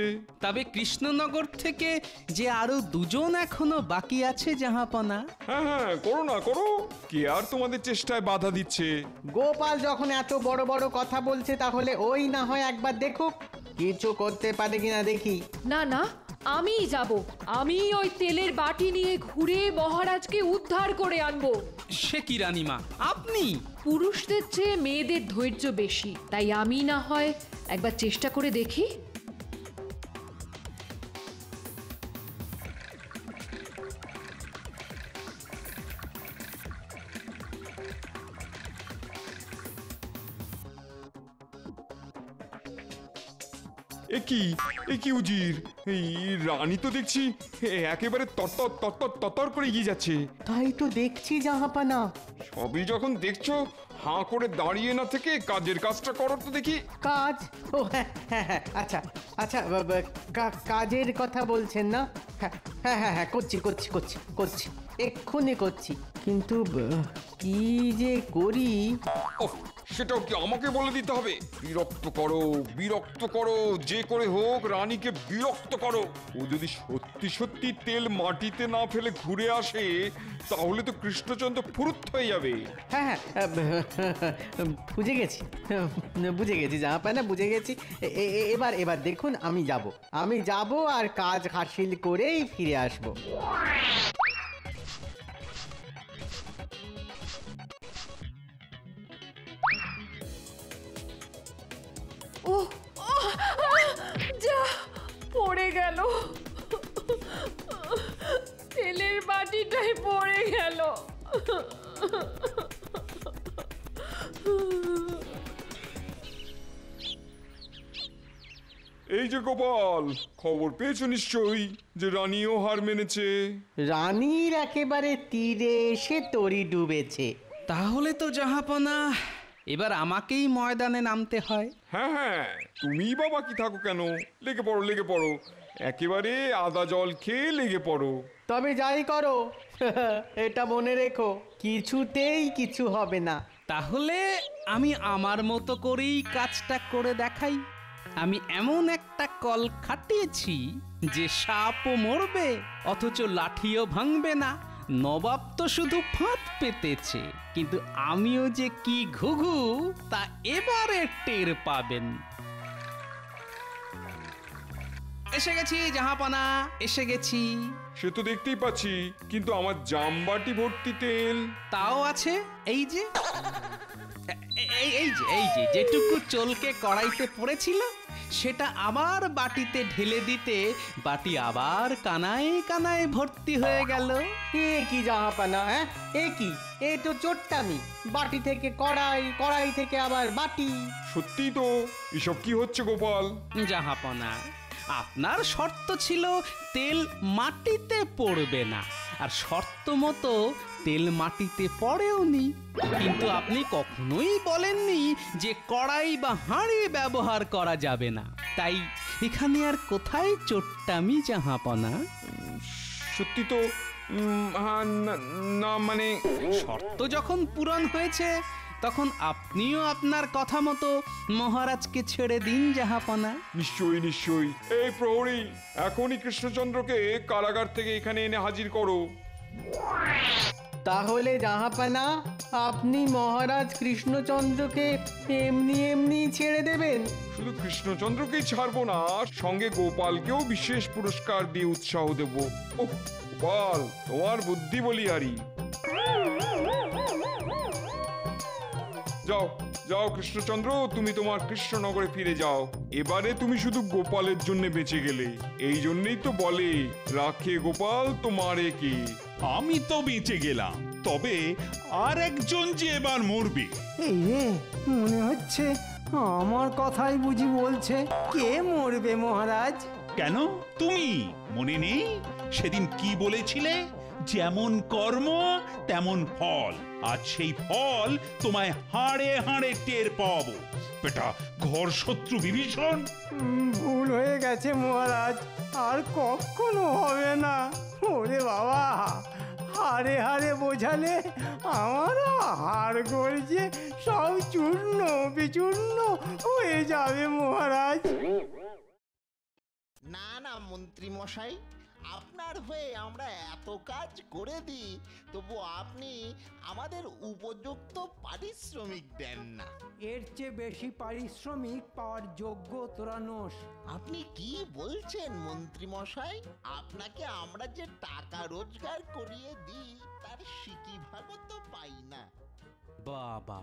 তবে কৃষ্ণনগর থেকে যে আরো দুজন এখনো বাকি আছে জাহাপনা। হ্যাঁ হ্যাঁ, করো না করো, কে আর তোমাদের চেষ্টায় বাধা দিচ্ছে? গোপাল যখন এত বড় বড় কথা বলছে তাহলে ওই না হয় একবার দেখুক কিছু করতে পারে কিনা দেখি। না না, আমিই যাব। আমি ওই তেলের বাটি নিয়ে ঘুরে মহারাজকে উদ্ধার করে আনবো। সে কি রানীমা, আপনি? পুরুষদের চেয়ে মেয়েদের ধৈর্য বেশি, তাই আমি না হয় একবার চেষ্টা করে দেখি। এ কি উজির, এই রানী তো দেখছি একেবারে তরতর তরতর তরতর করে এগিয়ে যাচ্ছে। তাই তো দেখছি জাহাপানা। সবই যখন দেখছো, হাঁ করে দাঁড়িয়ে না থেকে কাজের কাজটা করো তো দেখি। কাজ? ও হ্যাঁ হ্যাঁ হ্যাঁ, আচ্ছা আচ্ছা, কাজের কথা বলছেন না? হ্যাঁ হ্যাঁ হ্যাঁ হ্যাঁ, করছি করছি করছি করছি, এক্ষুনি করছি। কিন্তু কি যে করি, সেটাও কি আমাকে বলে দিতে হবে? বিরক্ত করো, যে করে হোক রানীকে বিরক্ত করো। ও যদি সত্যি সত্যি তেল মাটিতে না ফেলে ঘুরে আসে, তাহলে তো কৃষ্ণচন্দ্র ফুরুত হয়ে যাবে। হ্যাঁ হ্যাঁ, বুঝে গেছি জাহাপানা, বুঝে গেছি। এবার দেখুন, আমি যাব আর কাজ হাসিল করেই ফিরে আসবো। ও যা পড়ে গেল, তেলের বাটিটাই পড়ে গেল। এই যে গোপাল, খবর পেয়েছো নিশ্চয়ই যে রানীও হার মেনেছে। রানীর একেবারে তীরে এসে তরি ডুবেছে। তাহলে তো জাহাপনা এবার আমাকেই ময়দানে নামতে হয়। হ্যাঁ হ্যাঁ, তুমি বা বাকি থাকো কেন? লেগে পড়ো, একেবারে আদা জল খেয়ে লেগে পড়ো। তবে যাই করো, এটা মনে রেখো, কিছুতেই কিছু হবে না। তাহলে আমি আমার মতো করেই কাজটা করে দেখাই। আমি এমন একটা কল খাটিয়েছি যে সাপও মরবে অথচ লাঠিও ভাঙবে না। নবাব তো শুধু ফাঁদ পেতেছে, কিন্তু আমিও যে কি ঘুঘু তা এবারে টের পাবেন। এসে গেছি জাহাপানা, এসে গেছি। সে তো দেখতেই পাচ্ছি, কিন্তু আমার জামবাটি ভর্তি তেল তাও আছে। এই যে যেটুকু চলকে কড়াইতে পড়েছিল সেটা আবার বাটিতে ঢেলে দিতে বাটি আবার কানায় কানায় ভর্তি হয়ে গেল। এ কি জাহাপানা, হ্যাঁ? এ কি? এ তো চোট্টামি। বাটি থেকে কড়াই, কড়াই থেকে আবার বাটি। সত্যি তো, এসব কি হচ্ছে গোপাল? জাহাপনা, আপনার শর্ত ছিল তেল মাটিতে পড়বে না, আর শর্ত মতো তেল মাটিতে পড়েওনি। কিন্তু আপনি কখনোই বলেননি যে কড়াই বা হাঁড়ি ব্যবহার করা যাবে না। তাই এখানে আর কোথায় চোট্টামি জাহাপনা? সত্যি তো, না মানে শর্ত যখন পূরণ হয়েছে তখন আপনিও আপনার কথা মতো মহারাজকে ছেড়ে দিন জাহাপনা। নিশ্চয়ই নিশ্চয়ই। এই প্রহরী, এখনই কৃষ্ণচন্দ্রকে কারাগার থেকে এখানে এনে হাজির করো। তাহলে জাহাপানা, আপনি মহারাজ কৃষ্ণচন্দ্রকে এমনি এমনি ছেড়ে দেবেন? শুধু কৃষ্ণচন্দ্রকেই ছাড়বো না, সঙ্গে গোপালকেও বিশেষ পুরস্কার দিয়ে উৎসাহ দেব। ওহ গোপাল, তোমার বুদ্ধি বলিহারি। যাও যাও কৃষ্ণচন্দ্র, তুমি তোমার কৃষ্ণনগরে ফিরে যাও। এবারে তুমি শুধু গোপালের জন্য বেঁচে গেলে। এই জন্যই তো বলে, রাখে গোপাল তোমারে কে। আমি তো বেঁচে গেলাম, তবে আর একজন যে এবার মরবে। এই রে, মনে হচ্ছে আমার কথাই বুঝি বলছে। কে মরবে মহারাজ? কেন, তুমি মনে নেই সেদিন কি বলেছিলে? যেমন কর্ম তেমন ফল, আর সেই ফল তোমায় হাড়ে হাড়ে টের পাবো। বেটা ঘর শত্রু বিভীষণ। ভুল হয়ে গেছে মহারাজ, আর কখনো হবে না। ওরে বাবা, হারে হারে বোঝালে আমার হাড় গড়ছে, সব চূর্ণ বিচূর্ণ হয়ে যাবে মহারাজ। না না মন্ত্রী মশাই, আপনার হয়ে আমরা এত কাজ করে দিই, তবু আপনি আমাদের উপযুক্ত পারিশ্রমিক দেন না। এর চেয়ে বেশি পারিশ্রমিক পাওয়ার যোগ্য তোরা নোস। আপনি কি বলছেন মন্ত্রী মশাই? আপনাকে আমরা যে টাকা রোজগার করিয়ে দিই, তার সিকি ভাগও তো পাই না। বাবা,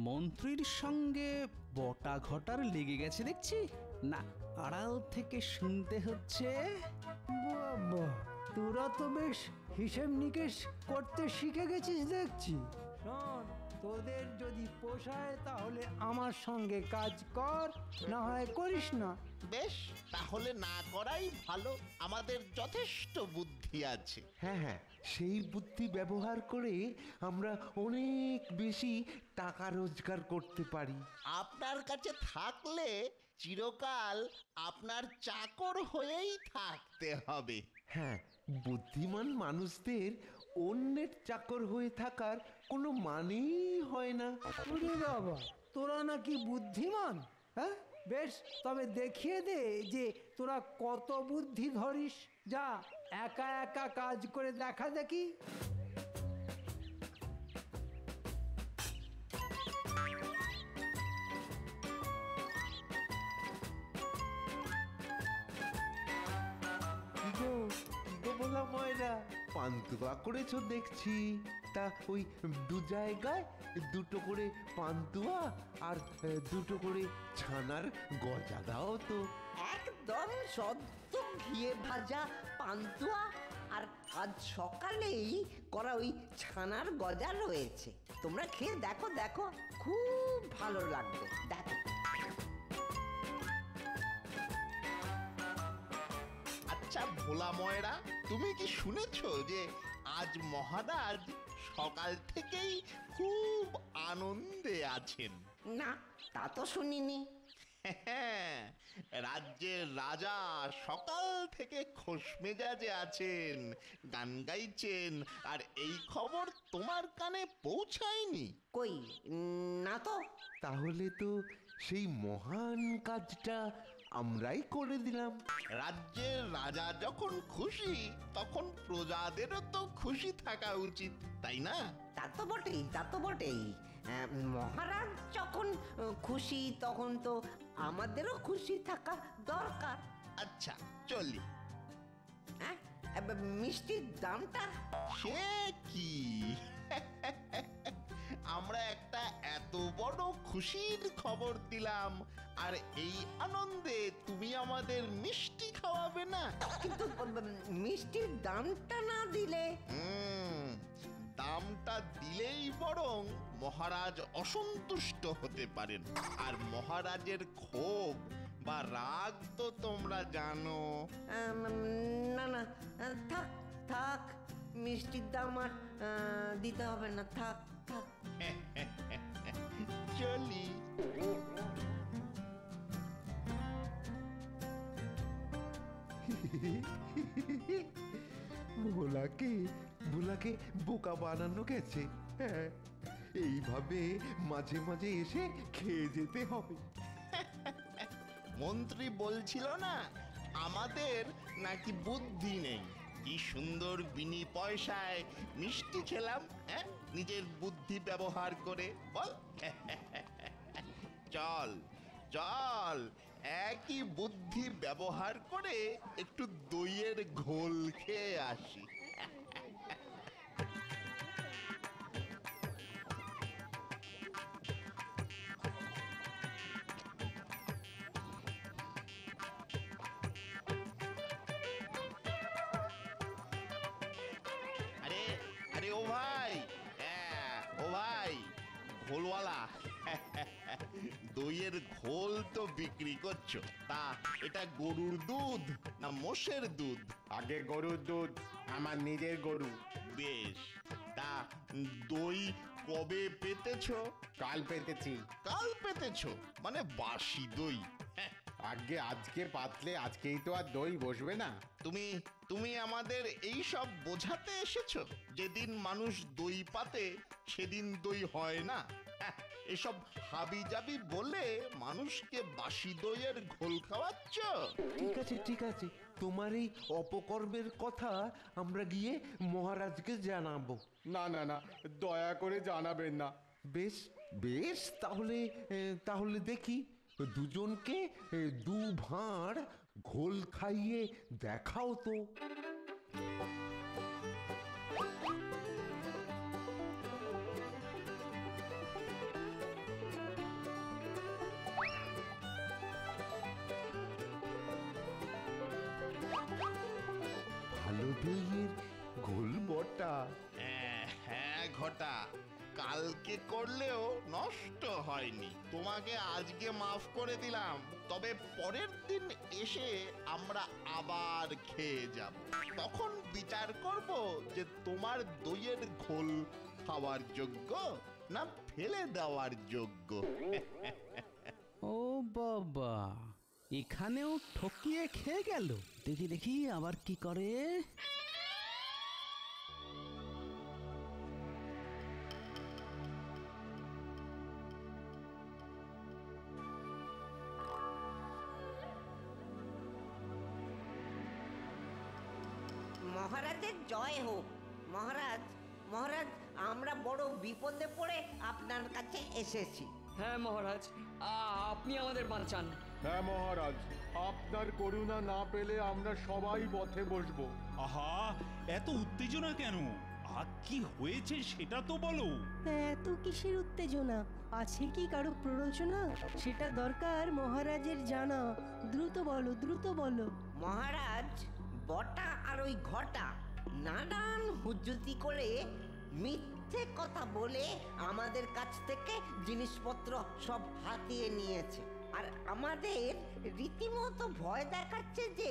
মন্ত্রীর সঙ্গে বটা ঘটার লেগে গেছে দেখছি। না, আড়াল থেকে শুনতে হচ্ছে। বাবা, তোরা তো বেশ হিসেব নিকেশ করতে শিখে গেছিস দেখছি। শোন, তোদের যদি পোষায় তাহলে আমার সঙ্গে কাজ কর, না হয় করিস না। বেশ, তাহলে না করাই ভালো। আমাদের যথেষ্ট বুদ্ধি আছে। হ্যাঁ হ্যাঁ, সেই বুদ্ধি ব্যবহার করে আমরা অনেক বেশি টাকা রোজগার করতে পারি। আপনার কাছে থাকলে চিরকাল আপনার চাকর হয়েই থাকতে হবে। হ্যাঁ, বুদ্ধিমান মানুষদের অন্যের চাকর হয়ে থাকার কোনো মানেই হয় না। ওরে বাবা, তোরা নাকি বুদ্ধিমান? হ্যাঁ, বেশ, তবে দেখিয়ে দে যে তোরা কত বুদ্ধি ধরিস। যা, একা একা কাজ করে দেখা দেখি। বলা ময়রা, পান্তুয়া করেছো দেখছি। তা ওই দু জায়গায় দুটো করে পান্তুয়া আর দুটো করে ছানার গজা দাও তো। একদম সদ্য ঘিয়ে ভাজা পান্তুয়া আর আজ সকালেই করা ওই ছানার গজা রয়েছে। তোমরা খেয়ে দেখো দেখো, খুব ভালো লাগবে। দেখো। আচ্ছা ভোলা ময়রা, তুমি কি শুনেছো যে আজ মহারাজ সকাল থেকেই খুব আনন্দে আছেন? না, তা তো শুনিনি। রাজ্যের রাজা সকাল থেকে খোশ মেজাজে আছেন, গান গাইছেন, আর এই খবর তোমার কানে পৌঁছায়নি? কই না তো। তাহলে তো সেই মহান কাজটা আমরাই করে দিলাম। রাজ্যের রাজা যখন খুশি, তখন প্রজাদেরও তো খুশি থাকা উচিত, তাই না? তা তো বটেই, তা তো বটেই। মহারাজ যখন খুশি, তখন তো আমাদেরও খুশি থাকা দরকার। আচ্ছা চলি। হ্যাঁ, মিষ্টির দামটা? সে কি, আমরা একটা এত বড় খুশির খবর দিলাম, আর এই আনন্দে তুমি আমাদের মিষ্টি খাওয়াবে না? কিন্তু মিষ্টির দামটা না দিলে? দামটা দিলেই বরং মহারাজ অসন্তুষ্ট হতে পারেন, আর মহারাজের ক্ষোভ বা রাগ তো তোমরা জানো। না না, থাক থাক, মিষ্টির দাম আর দিতে হবে না, থাক থাক। চলি। ভোলাকে বোকা বানানো গেছে। হ্যাঁ, এইভাবে মাঝে মাঝে এসে খেয়ে যেতে হবে। মন্ত্রী বলছিল না আমাদের নাকি বুদ্ধি নেই। কি সুন্দর বিনি পয়সায় মিষ্টি খেলাম, হ্যাঁ, নিজের বুদ্ধি ব্যবহার করে। বল, চল চল, একই বুদ্ধি ব্যবহার করে একটু দইয়ের ঘোল খেয়ে আসি। আরে আরে ও ভাই, ও ভাই ঘোলওয়ালা, দইয়ের ঘোল তো বিক্রি করছো, তা এটা গরুর দুধ না মোষের দুধ? আগে গরুর দুধ, আমার নিজের গরু। বেশ, তা দই কবে পেতেছো? কাল পেতেছি। কাল পেতেছো মানে বাসি দই? আগে আজকে পাতলে আজকেই তো আর দই বসবে না। তুমি আমাদের এই সব বোঝাতে এসেছো? যেদিন মানুষ দই পাতে সেদিন দই হয় না? এসব হাবি জাবি বলে মানুষকে বাসি দইয়ের ঘোল খাওয়াচ্ছ? ঠিক আছে, তোমার এই অপকর্মের কথা আমরা গিয়ে মহারাজকে জানাবো। না না না, দয়া করে জানাবেন না। বেশ বেশ, তাহলে দেখি দুজনকে দু ভাঁড় ঘোল খাইয়ে দেখাও তো। ভালো দইয়ের ঘোল বটা। হ্যাঁ ঘটা, কালকে করলেও নষ্ট হয়নি। তোমাকে আজকে মাফ করে দিলাম, তবে পরের দিন এসে আমরা আবার খেয়ে যাব। তখন বিচার করব যে তোমার দইয়ের ঘোল খাওয়ার যোগ্য না ফেলে দেওয়ার যোগ্য। ও বাবা, এখানেও ঠকিয়ে খেয়ে গেল। দেখি দেখি আবার কি করে। মহারাজের জয় হোক। মহারাজ, মহারাজ, আমরা বড় বিপদে পড়ে আপনার কাছে এসেছি। হ্যাঁ মহারাজ, আপনি আমাদের বাঁচান। হ্যাঁ মহারাজ, আপনার করুণা না পেলে আমরা সবাই পথে বসবো। আহা, এত উত্তেজনা কেন? কি হয়েছে সেটা তো বলো। এত কিসের উত্তেজনা? আছে কি কারো প্ররোচনা? সেটা দরকার মহারাজের জানা। দ্রুত বলো, দ্রুত বলো। মহারাজ, বটা আর ওই ঘটা নানান হুজ্জুতি করে মিথ্যে কথা বলে আমাদের কাছ থেকে জিনিসপত্র সব হাতিয়ে নিয়েছে, আর আমাদের রীতিমতো ভয় দেখাচ্ছে যে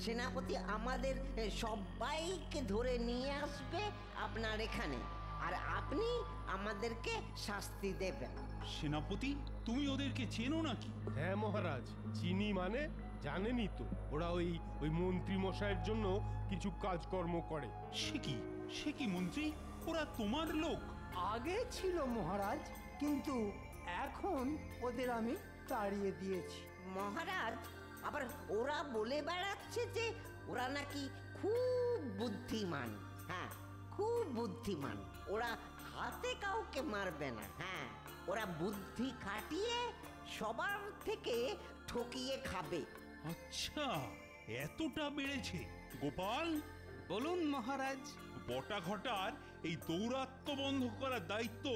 সেনাপতি আমাদের সবাইকে ধরে নিয়ে আসবে আপনার এখানে, আর আপনি আমাদেরকে শাস্তি দেবেন। সেনাপতি, তুমি ওদেরকে চেনো নাকি? হ্যাঁ মহারাজ, চিনি। মানে জানেনই তো, ওরা ওই মন্ত্রী মশাইয়ের জন্য কিছু কাজকর্ম করে। সে কি মন্ত্রী? ওরা তোমার লোক? আগে ছিল মহারাজ, কিন্তু এখন ওদের আমি তাড়িয়ে দিয়েছি। মহারাজ, আবার ওরা বলে বেড়াচ্ছে যে ওরা নাকি খুব বুদ্ধিমান। হ্যাঁ, খুব বুদ্ধিমান। ওরা হাতে কাউকে মারবে না। হ্যাঁ, ওরা বুদ্ধি খাটিয়ে সবার থেকে ঠকিয়ে খাবে। আচ্ছা, এতটা বেড়েছে। গোপাল, বলুন মহারাজ। বটা ঘটার এই দৌরাত্ম্য বন্ধ করার দায়িত্ব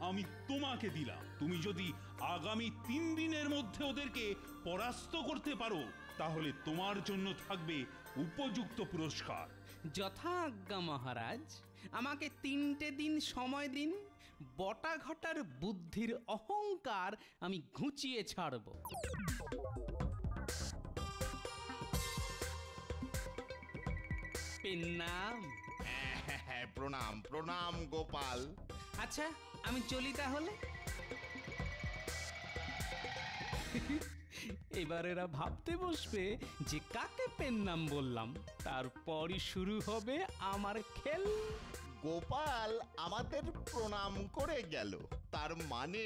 আমি তোমাকে দিলাম। তুমি যদি আগামী 3 দিনের মধ্যে ওদেরকে পরাস্ত করতে পারো তাহলে তোমার জন্য থাকবে উপযুক্ত পুরস্কার। যথা আজ্ঞা মহারাজ, আমাকে 3টে দিন সময় দিন। বটা ঘটার বুদ্ধির অহংকার আমি ঘুচিয়ে ছাড়ব। পেন্নাম। প্রণাম প্রণাম গোপাল। আচ্ছা, আমি চলি তাহলে। এবার এরা ভাবতে বসবে যে কাকে পেন্নাম বললাম, তারপরই শুরু হবে আমার খেল। গোপাল আমাদের প্রণাম করে গেল, তার মানে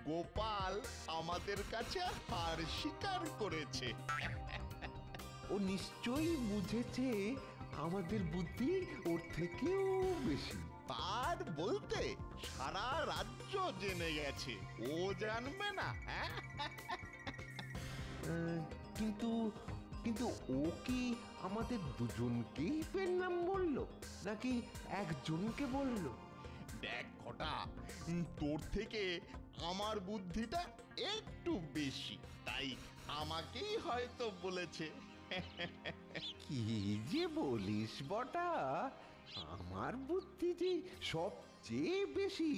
গোপাল আমাদের কাছে হার স্বীকার করেছে। ও নিশ্চয়ই বুঝেছে আমাদের বুদ্ধি ওর থেকেও বেশি। তার বলতে সারা রাজ্য জেনে গেছে, ও জানবে না? কিন্তু কিন্তু ও কি আমাদের দুজনকেই পেন নাম বললো নাকি একজনকে বললো? দেখ ঘটা, তোর থেকে আমার বুদ্ধিটা একটু বেশি, তাই আমাকেই হয়তো বলেছে। কি যে বলিস বটা, আমার বুদ্ধি যে সবচেয়ে বেশি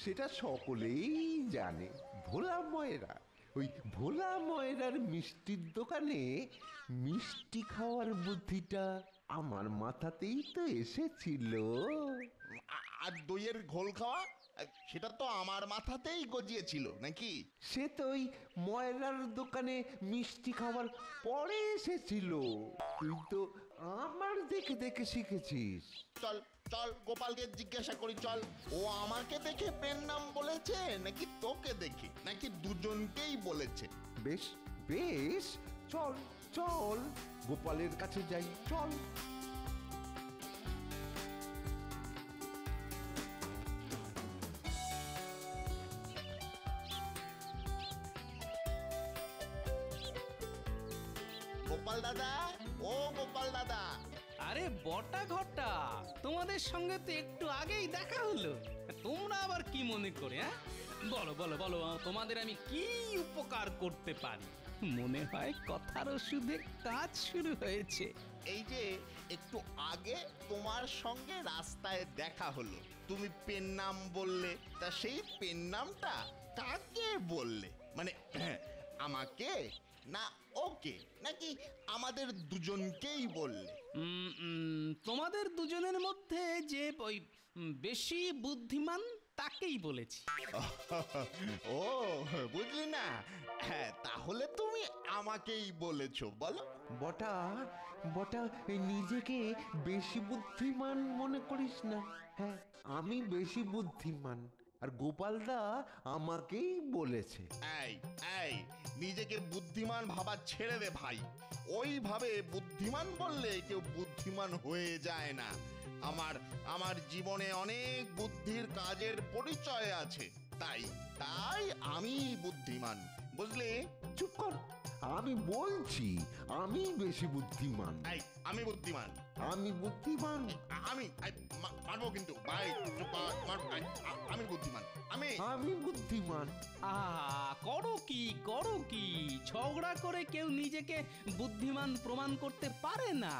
সেটা সকলেই জানে। ভোলা ময়রা, ওই ভোলা ময়রার মিষ্টির দোকানে মিষ্টি খাওয়ার বুদ্ধিটা আমার মাথাতেই তো এসেছিল। আর দইয়ের ঘোল খাওয়া, সেটা তো আমার মাথাতেই গজিয়েছিল নাকি? সে তো ওই ময়রার দোকানে মিষ্টি খাওয়ার পরে এসেছিল, তুই তো আমার দেখে দেখে শিখেছিস। চল চল গোপালকে জিজ্ঞাসা করি, চল। ও আমাকে দেখে পেন নাম বলেছে নাকি তোকে দেখে, নাকি দুজনকেই বলেছে? বেশ বেশ, চল চল গোপালের কাছে যাই, চল। গোপাল দাদা, ও গোপাল দাদা। আরে বটা ঘটা, তোমাদের সঙ্গে তো একটু আগেই দেখা হলো। তোমরা আবার কি মনে করে? বলো বলো বলো, তোমাদের আমি কি উপকার করতে পারি? মনে হয় কথার ওষুধে কাজ শুরু হয়েছে। এই যে একটু আগে তোমার সঙ্গে রাস্তায় দেখা হলো, তুমি পেন নাম বললে, তা সেই পেন নামটা কাকে বললে? মানে আমাকে না ওকে, নাকি আমাদের দুজনকেই বললে? তোমাদের দুজনের মধ্যে যে ওই বেশি বুদ্ধিমান তাকেই বলেছি। ও বুঝলি না? হ্যাঁ, তাহলে তুমি আমাকেই বলেছো। বলো বটা বটা, নিজেকে বেশি বুদ্ধিমান মনে করিস না। হ্যাঁ, আমি বেশি বুদ্ধিমান, আর গোপালদা আমাকেই বলেছে। এই এই, নিজেকে বুদ্ধিমান ভাবা ছেড়ে দে ভাই। ওইভাবে বুদ্ধিমান বললে কেউ বুদ্ধিমান হয়ে যায় না। আমার জীবনে অনেক বুদ্ধির কাজের পরিচয় আছে, তাই তাই আমি বুদ্ধিমান, বুঝলি? চুপ কর, আমি বলছি আমি বেশি বুদ্ধিমান। এই, আমি বুদ্ধিমান, আমি বুদ্ধিমান, আমি মারবো কিন্তু ভাই। আমি বুদ্ধিমান, আমি বুদ্ধিমান। করো কি করো কি, ঝগড়া করে কেউ নিজেকে বুদ্ধিমান প্রমাণ করতে পারে না।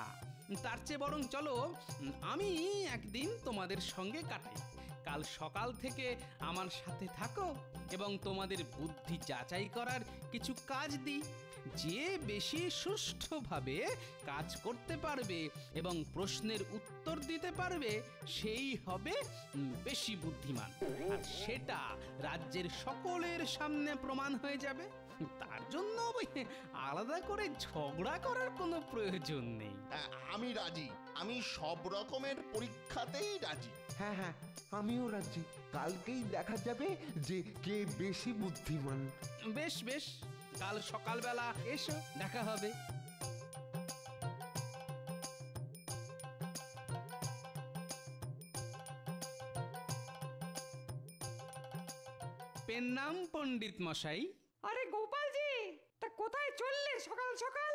তার চেয়ে বরং চলো আমি একদিন তোমাদের সঙ্গে কাটাই। কাল সকাল থেকে আমার সাথে থাকো এবং তোমাদের বুদ্ধি যাচাই করার কিছু কাজ দিই। যে বেশি সুষ্ঠুভাবে কাজ করতে পারবে এবং প্রশ্নের উত্তর দিতে পারবে সেই হবে বেশি বুদ্ধিমান, আর সেটা রাজ্যের সকলের সামনে প্রমাণ হয়ে যাবে। তার জন্য আলাদা করে ঝগড়া করার কোনো প্রয়োজন নেই। আমি রাজি, আমি সব রকমের পরীক্ষাতেই রাজি। হ্যাঁ হ্যাঁ, আমিও রাজি। কালকেই দেখা যাবে যে কে বেশি বুদ্ধিমান। বেশ বেশ, কাল সকালবেলা এসো, দেখা হবে। পেন নাম পণ্ডিত মশাই। আরে গোপালজি, তা কোথায় চললে সকাল সকাল?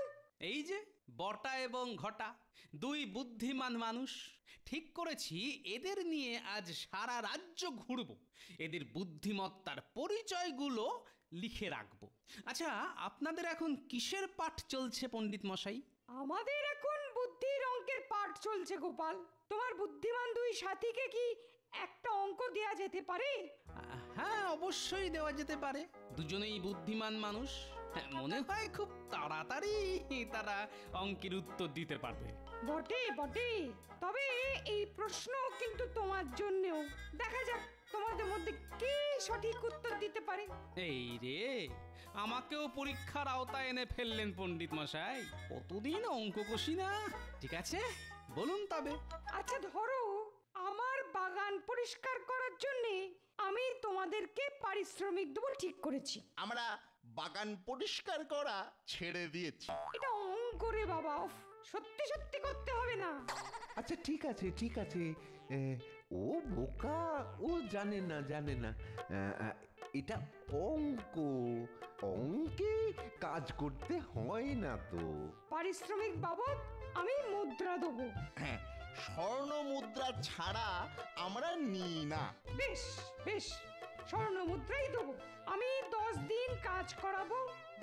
এই যে বটা এবং ঘটা, দুই বুদ্ধিমান মানুষ, ঠিক করেছি এদের নিয়ে আজ সারা রাজ্য ঘুরব, এদের বুদ্ধিমত্তার পরিচয়গুলো লিখে রাখবো। আচ্ছা, আপনাদের এখন কিসের পাঠ চলছে পণ্ডিত মশাই? আমাদের এখন বুদ্ধির অঙ্কের পাঠ চলছে গোপাল। তোমার বুদ্ধিমান দুই সাথীকে কি একটা অঙ্ক দেয়া যেতে পারে? হ্যাঁ, অবশ্যই দেওয়া যেতে পারে। দুজনেই বুদ্ধিমান মানুষ, মনে হয় খুব তাড়াতাড়ি তারা অঙ্কের উত্তর দিতে পারবে। বটে বটে, তবে এই প্রশ্ন কিন্তু তোমার জন্যও। দেখা যাক তোমাদের মধ্যে কে সঠিক উত্তর দিতে পারে। এই রে, আমাকেও পরীক্ষার আওতায় এনে ফেললেন পণ্ডিত মশাই। কতদিন অঙ্ক কষি না। ঠিক আছে, বলুন তবে। আচ্ছা ধরো, আমার বাগান পরিষ্কার করার জন্যে আমি তোমাদেরকে পারিশ্রমিক দেবো ঠিক করেছি। আমরা বাগান পরিষ্কার করা ছেড়ে দিয়েছি। এটা অঙ্ক রে বাবা, সত্যি সত্যি করতে হবে না। আচ্ছা ঠিক আছে ঠিক আছে, ও বোকা, ও জানে না এটা অঙ্ক, অঙ্কে কাজ করতে হয় না তো। পারিশ্রমিক বাবদ আমি মুদ্রা দেবো। হ্যাঁ, স্বর্ণ মুদ্রা ছাড়া আমরা নিই না। বেশ বেশ, স্বর্ণ মুদ্রাই দেবো। আমি 10 দিন কাজ করাবো,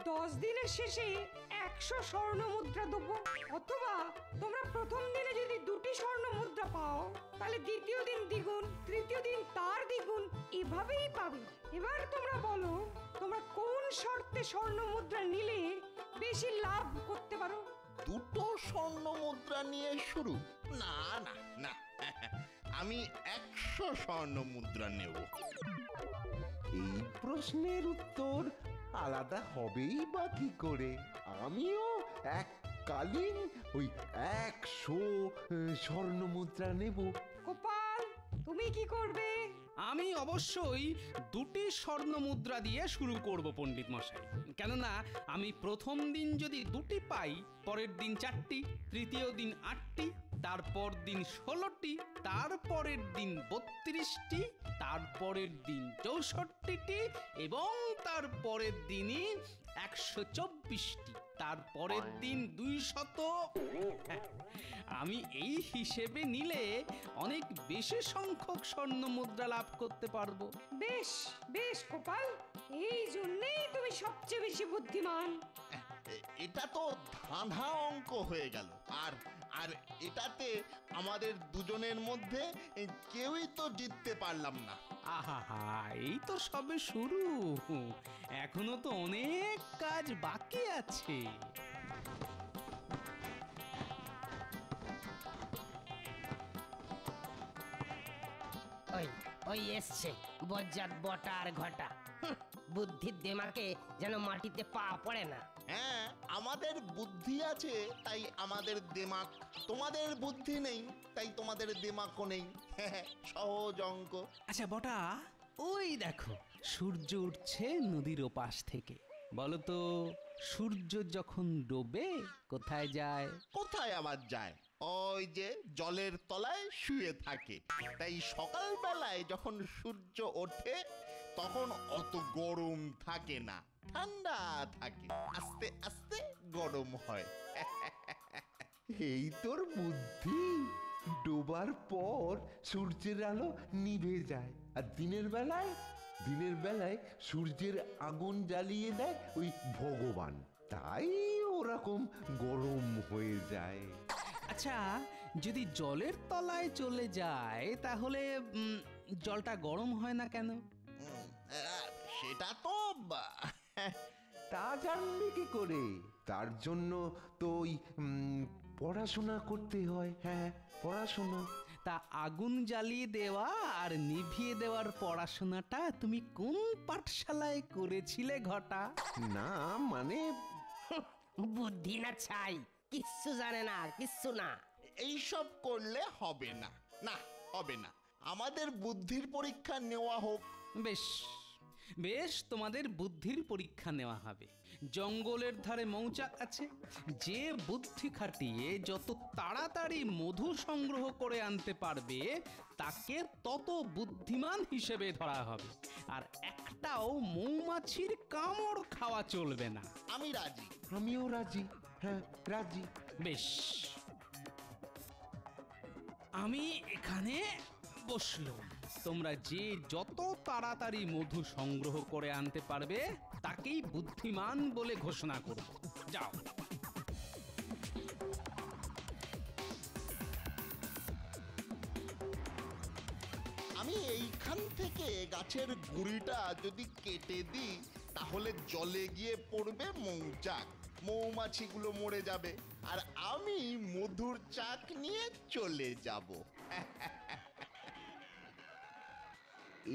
10 দিনের শেষে 100 স্বর্ণ মুদ্রা দেবো। অথবা তোমরা প্রথম দিনে যদি 2টি স্বর্ণ মুদ্রা পাও, তাহলে দ্বিতীয় দিন দ্বিগুণ, তৃতীয় দিন তার দ্বিগুণ, এভাবেই পাবে। এবার তোমরা বলো, তোমরা কোন শর্তে স্বর্ণ মুদ্রা নিলে বেশি লাভ করতে পারো? 2টো স্বর্ণ মুদ্রা নিয়ে শুরু? না না না, আমি 100 স্বর্ণ মুদ্রা নেব। এই প্রশ্নের উত্তর আলাদা হবেই বা কি করে? আমিও এককালীন ওই 100 স্বর্ণ মুদ্রা নেব। গোপাল, তুমি কি করবে? আমি অবশ্যই 2টি স্বর্ণ মুদ্রা দিয়ে শুরু করব পণ্ডিত মশাই। কেননা আমি প্রথম দিন যদি 2টি পাই, পরের দিন 4টি, তৃতীয় দিন 8টি, তারপর দিন 16টি, তারপরের দিন 32টি, তারপরের দিন 64টি এবং তারপরের দিনই 124টি, তারপরের দিন 200। আমি এই হিসেবে নিলে অনেক বেশি সংখ্যক স্বর্ণ মুদ্রা লাভ করতে পারবো। বেশ বেশ গোপাল, এই জন্যই তুমি সবচেয়ে বেশি বুদ্ধিমান। এটা তো ধাঁধা অঙ্ক হয়ে গেল। আর আর এটাতে আমাদের দুজনের মধ্যে কেউই তো জিততে পারলাম না। আহা, এই তো সবে শুরু, এখনো তো অনেক কাজ বাকি আছে। ওই এসছে বজ্জাত বটা আর ঘটা। বুদ্ধির দেমাকে যেন মাটিতে পা পড়ে না। হ্যাঁ, আমাদের বুদ্ধি আছে তাই আমাদের দেমাক, তোমাদের বুদ্ধি নেই তাই তোমাদের দেমাকও নেই। সহজ অঙ্ক। আচ্ছা বটা, ওই দেখো সূর্য উঠছে নদীর ওপাশ থেকে। বলো তো, সূর্য যখন ডোবে কোথায় যায়? কোথায় আবার যায়? ওই যে জলের তলায় শুয়ে থাকে। তাই সকালবেলায় যখন সূর্য ওঠে তখন অত গরম থাকে না, ঠান্ডা থাকে, আস্তে আস্তে গরম হয়। এই তোর বুদ্ধি। ডোবার পর সূর্যের আলো নিভে যায়, আর দিনের বেলায় সূর্যের আগুন জ্বালিয়ে দেয় ওই ভগবান, তাই ওরকম গরম হয়ে যায়। আচ্ছা, যদি জলের তলায় চলে যায় তাহলে জলটা গরম হয় না কেন? সেটা তো তা জানবে কি করে? তার জন্য তো ওই পড়াশোনা করতে হয়। হ্যাঁ, পড়াশোনা। তা আগুন জ্বালিয়ে দেওয়া আর নিভিয়ে দেওয়ার পড়াশোনাটা তুমি কোন পাঠশালায় করেছিলে ঘটা? না মানে বুদ্ধি না ছাই, কিচ্ছু জানে না, কিচ্ছু না। এইসব করলে হবে না, না হবে না। আমাদের বুদ্ধির পরীক্ষা নেওয়া হোক। বেশ বেশ, তোমাদের বুদ্ধির পরীক্ষা নেওয়া হবে। জঙ্গলের ধারে মৌচাক আছে, যে বুদ্ধি খাটিয়ে যত তাড়াতাড়ি মধু সংগ্রহ করে আনতে পারবে তাকে তত বুদ্ধিমান হিসেবে ধরা হবে। আর একটাও মৌমাছির কামড় খাওয়া চলবে না। আমি রাজি। আমিও রাজি। হ্যাঁ, রাজি। বেশ, আমি এখানে বসলো। তোমরা যে যত তাড়াতাড়ি মধু সংগ্রহ করে আনতে পারবে তাকেই বুদ্ধিমান বলে ঘোষণা করব। যাও। আমি এইখান থেকে গাছের গুঁড়িটা যদি কেটে দিই তাহলে জলে গিয়ে পড়বে মৌচাক, মৌমাছিগুলো মরে যাবে, আর আমি মধুর চাক নিয়ে চলে যাব।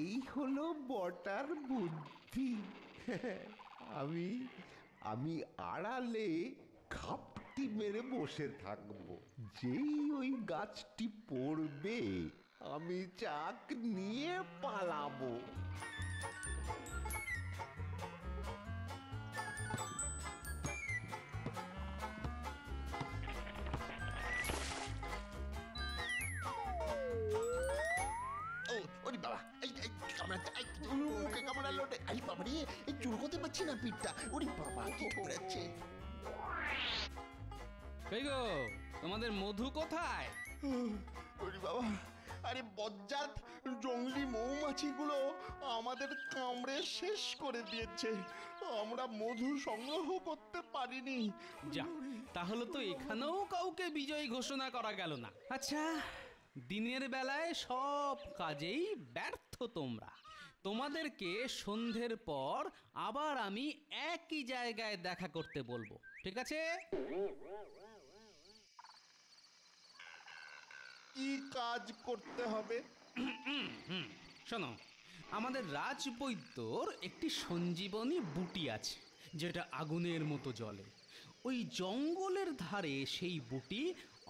এই হলো বটার বুদ্ধি। আমি আমি আড়ালে খাপটি মেরে বসে থাকবো, যেই ওই গাছটি পড়বে আমি চাক নিয়ে পালাবো। চুলকোতে পারছি না পিঠটা। ওরে বাবা, কি করেছে? কই গো, তোমাদের মধু কোথায়? ওরে বাবা, আরে বজ্জাত জঙ্গলি মৌমাছিগুলো আমাদের কামড়ে শেষ করে দিয়েছে। আমরা মধু সংগ্রহ করতে পারিনি। যা, তাহলে তো এখানেও কাউকে বিজয়ী ঘোষণা করা গেল না। আচ্ছা, দিনের বেলায় সব কাজেই ব্যর্থ তোমরা। তোমাদেরকে সন্ধ্যের পর আবার আমি একই জায়গায় দেখা করতে বলবো, ঠিক আছে? কি কাজ করতে হবে? শোনো, আমাদের রাজবৈদ্যর একটি সঞ্জীবনী বুটি আছে যেটা আগুনের মতো জ্বলে। ওই জঙ্গলের ধারে সেই বুটি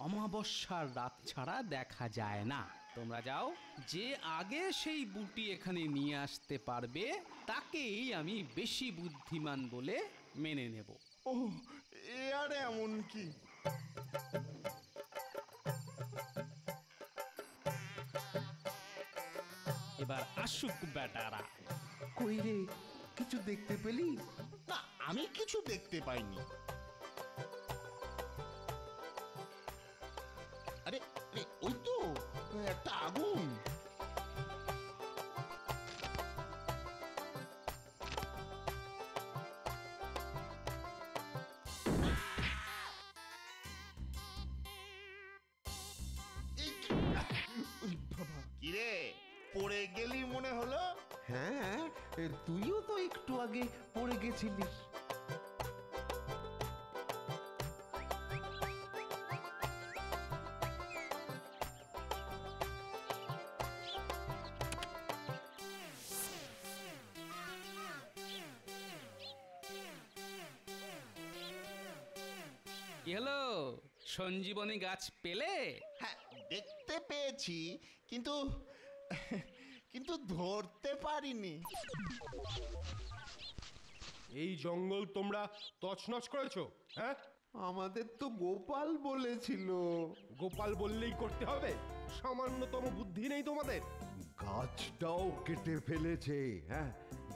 অমাবস্যার রাত ছাড়া দেখা যায় না। তোমরা যাও, যে আগে সেই বুটি এখানে নিয়ে আসতে পারবে তাকেই আমি বেশি বুদ্ধিমান বলে মেনে নেব। ও, এ আর এমন কি? এবার আসুক বেটারা। কই রে, কিছু দেখতে পেলি? না, আমি কিছু দেখতে পাইনি। আরে আরে, ওই তো একটা আগুন। কিরে, পড়ে গেলি মনে হলো? হ্যাঁ, তুইও তো একটু আগে পড়ে গেছিলিস। কি হলো, সঞ্জীবনী গাছ পেলে? হ্যাঁ, দেখতে পেয়েছি, কিন্তু কিন্তু ধরতে পারিনি। এই জঙ্গল তোমরা তছনছ করেছো? হ্যাঁ, আমাদের তো গোপাল বলেছিল। গোপাল বললেই করতে হবে? সামান্যতম বুদ্ধি নেই তোমাদের? গাছটাও কেটে ফেলেছে, হ্যাঁ,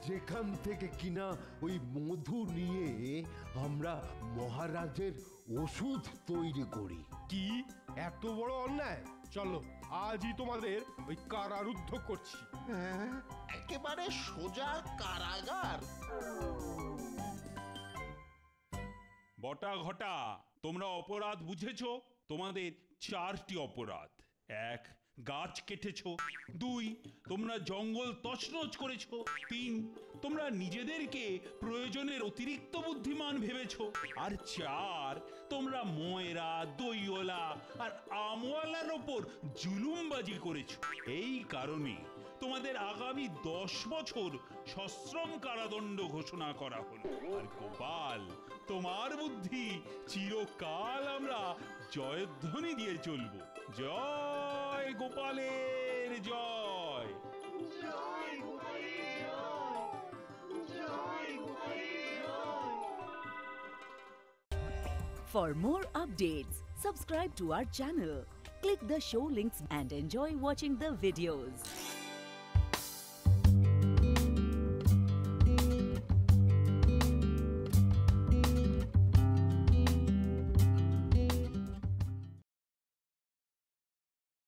যেখান থেকে কিনা ওই মধু নিয়ে আমরা মহারাজের ওষুধ তৈরি করি। কি এত বড় অন্যায়! চলো, আজই তোমাদের ওই কারারুদ্ধ করছি। একেবারে সোজা কারাগার। বটা ঘটা, তোমরা অপরাধ বুঝেছো? তোমাদের 4টি অপরাধ। 1, গাছ কেটেছো। 2, তোমরা জঙ্গল তছনছ করেছো। 3, তোমরা নিজেদেরকে প্রয়োজনের অতিরিক্ত বুদ্ধিমান ভেবেছো। আর 4, তোমরা ময়রা, দইওয়ালা আর আমওয়ালার ওপর জুলুমবাজি করেছো। এই কারণে তোমাদের আগামী 10 বছর সশ্রম কারাদণ্ড ঘোষণা করা হলো। আর গোপাল, তোমার বুদ্ধি চিরকাল আমরা জয়ধ্বনি দিয়ে চলবো। জয় গোপালের জয়। For more updates, subscribe to our channel, click the show links and enjoy watching the videos.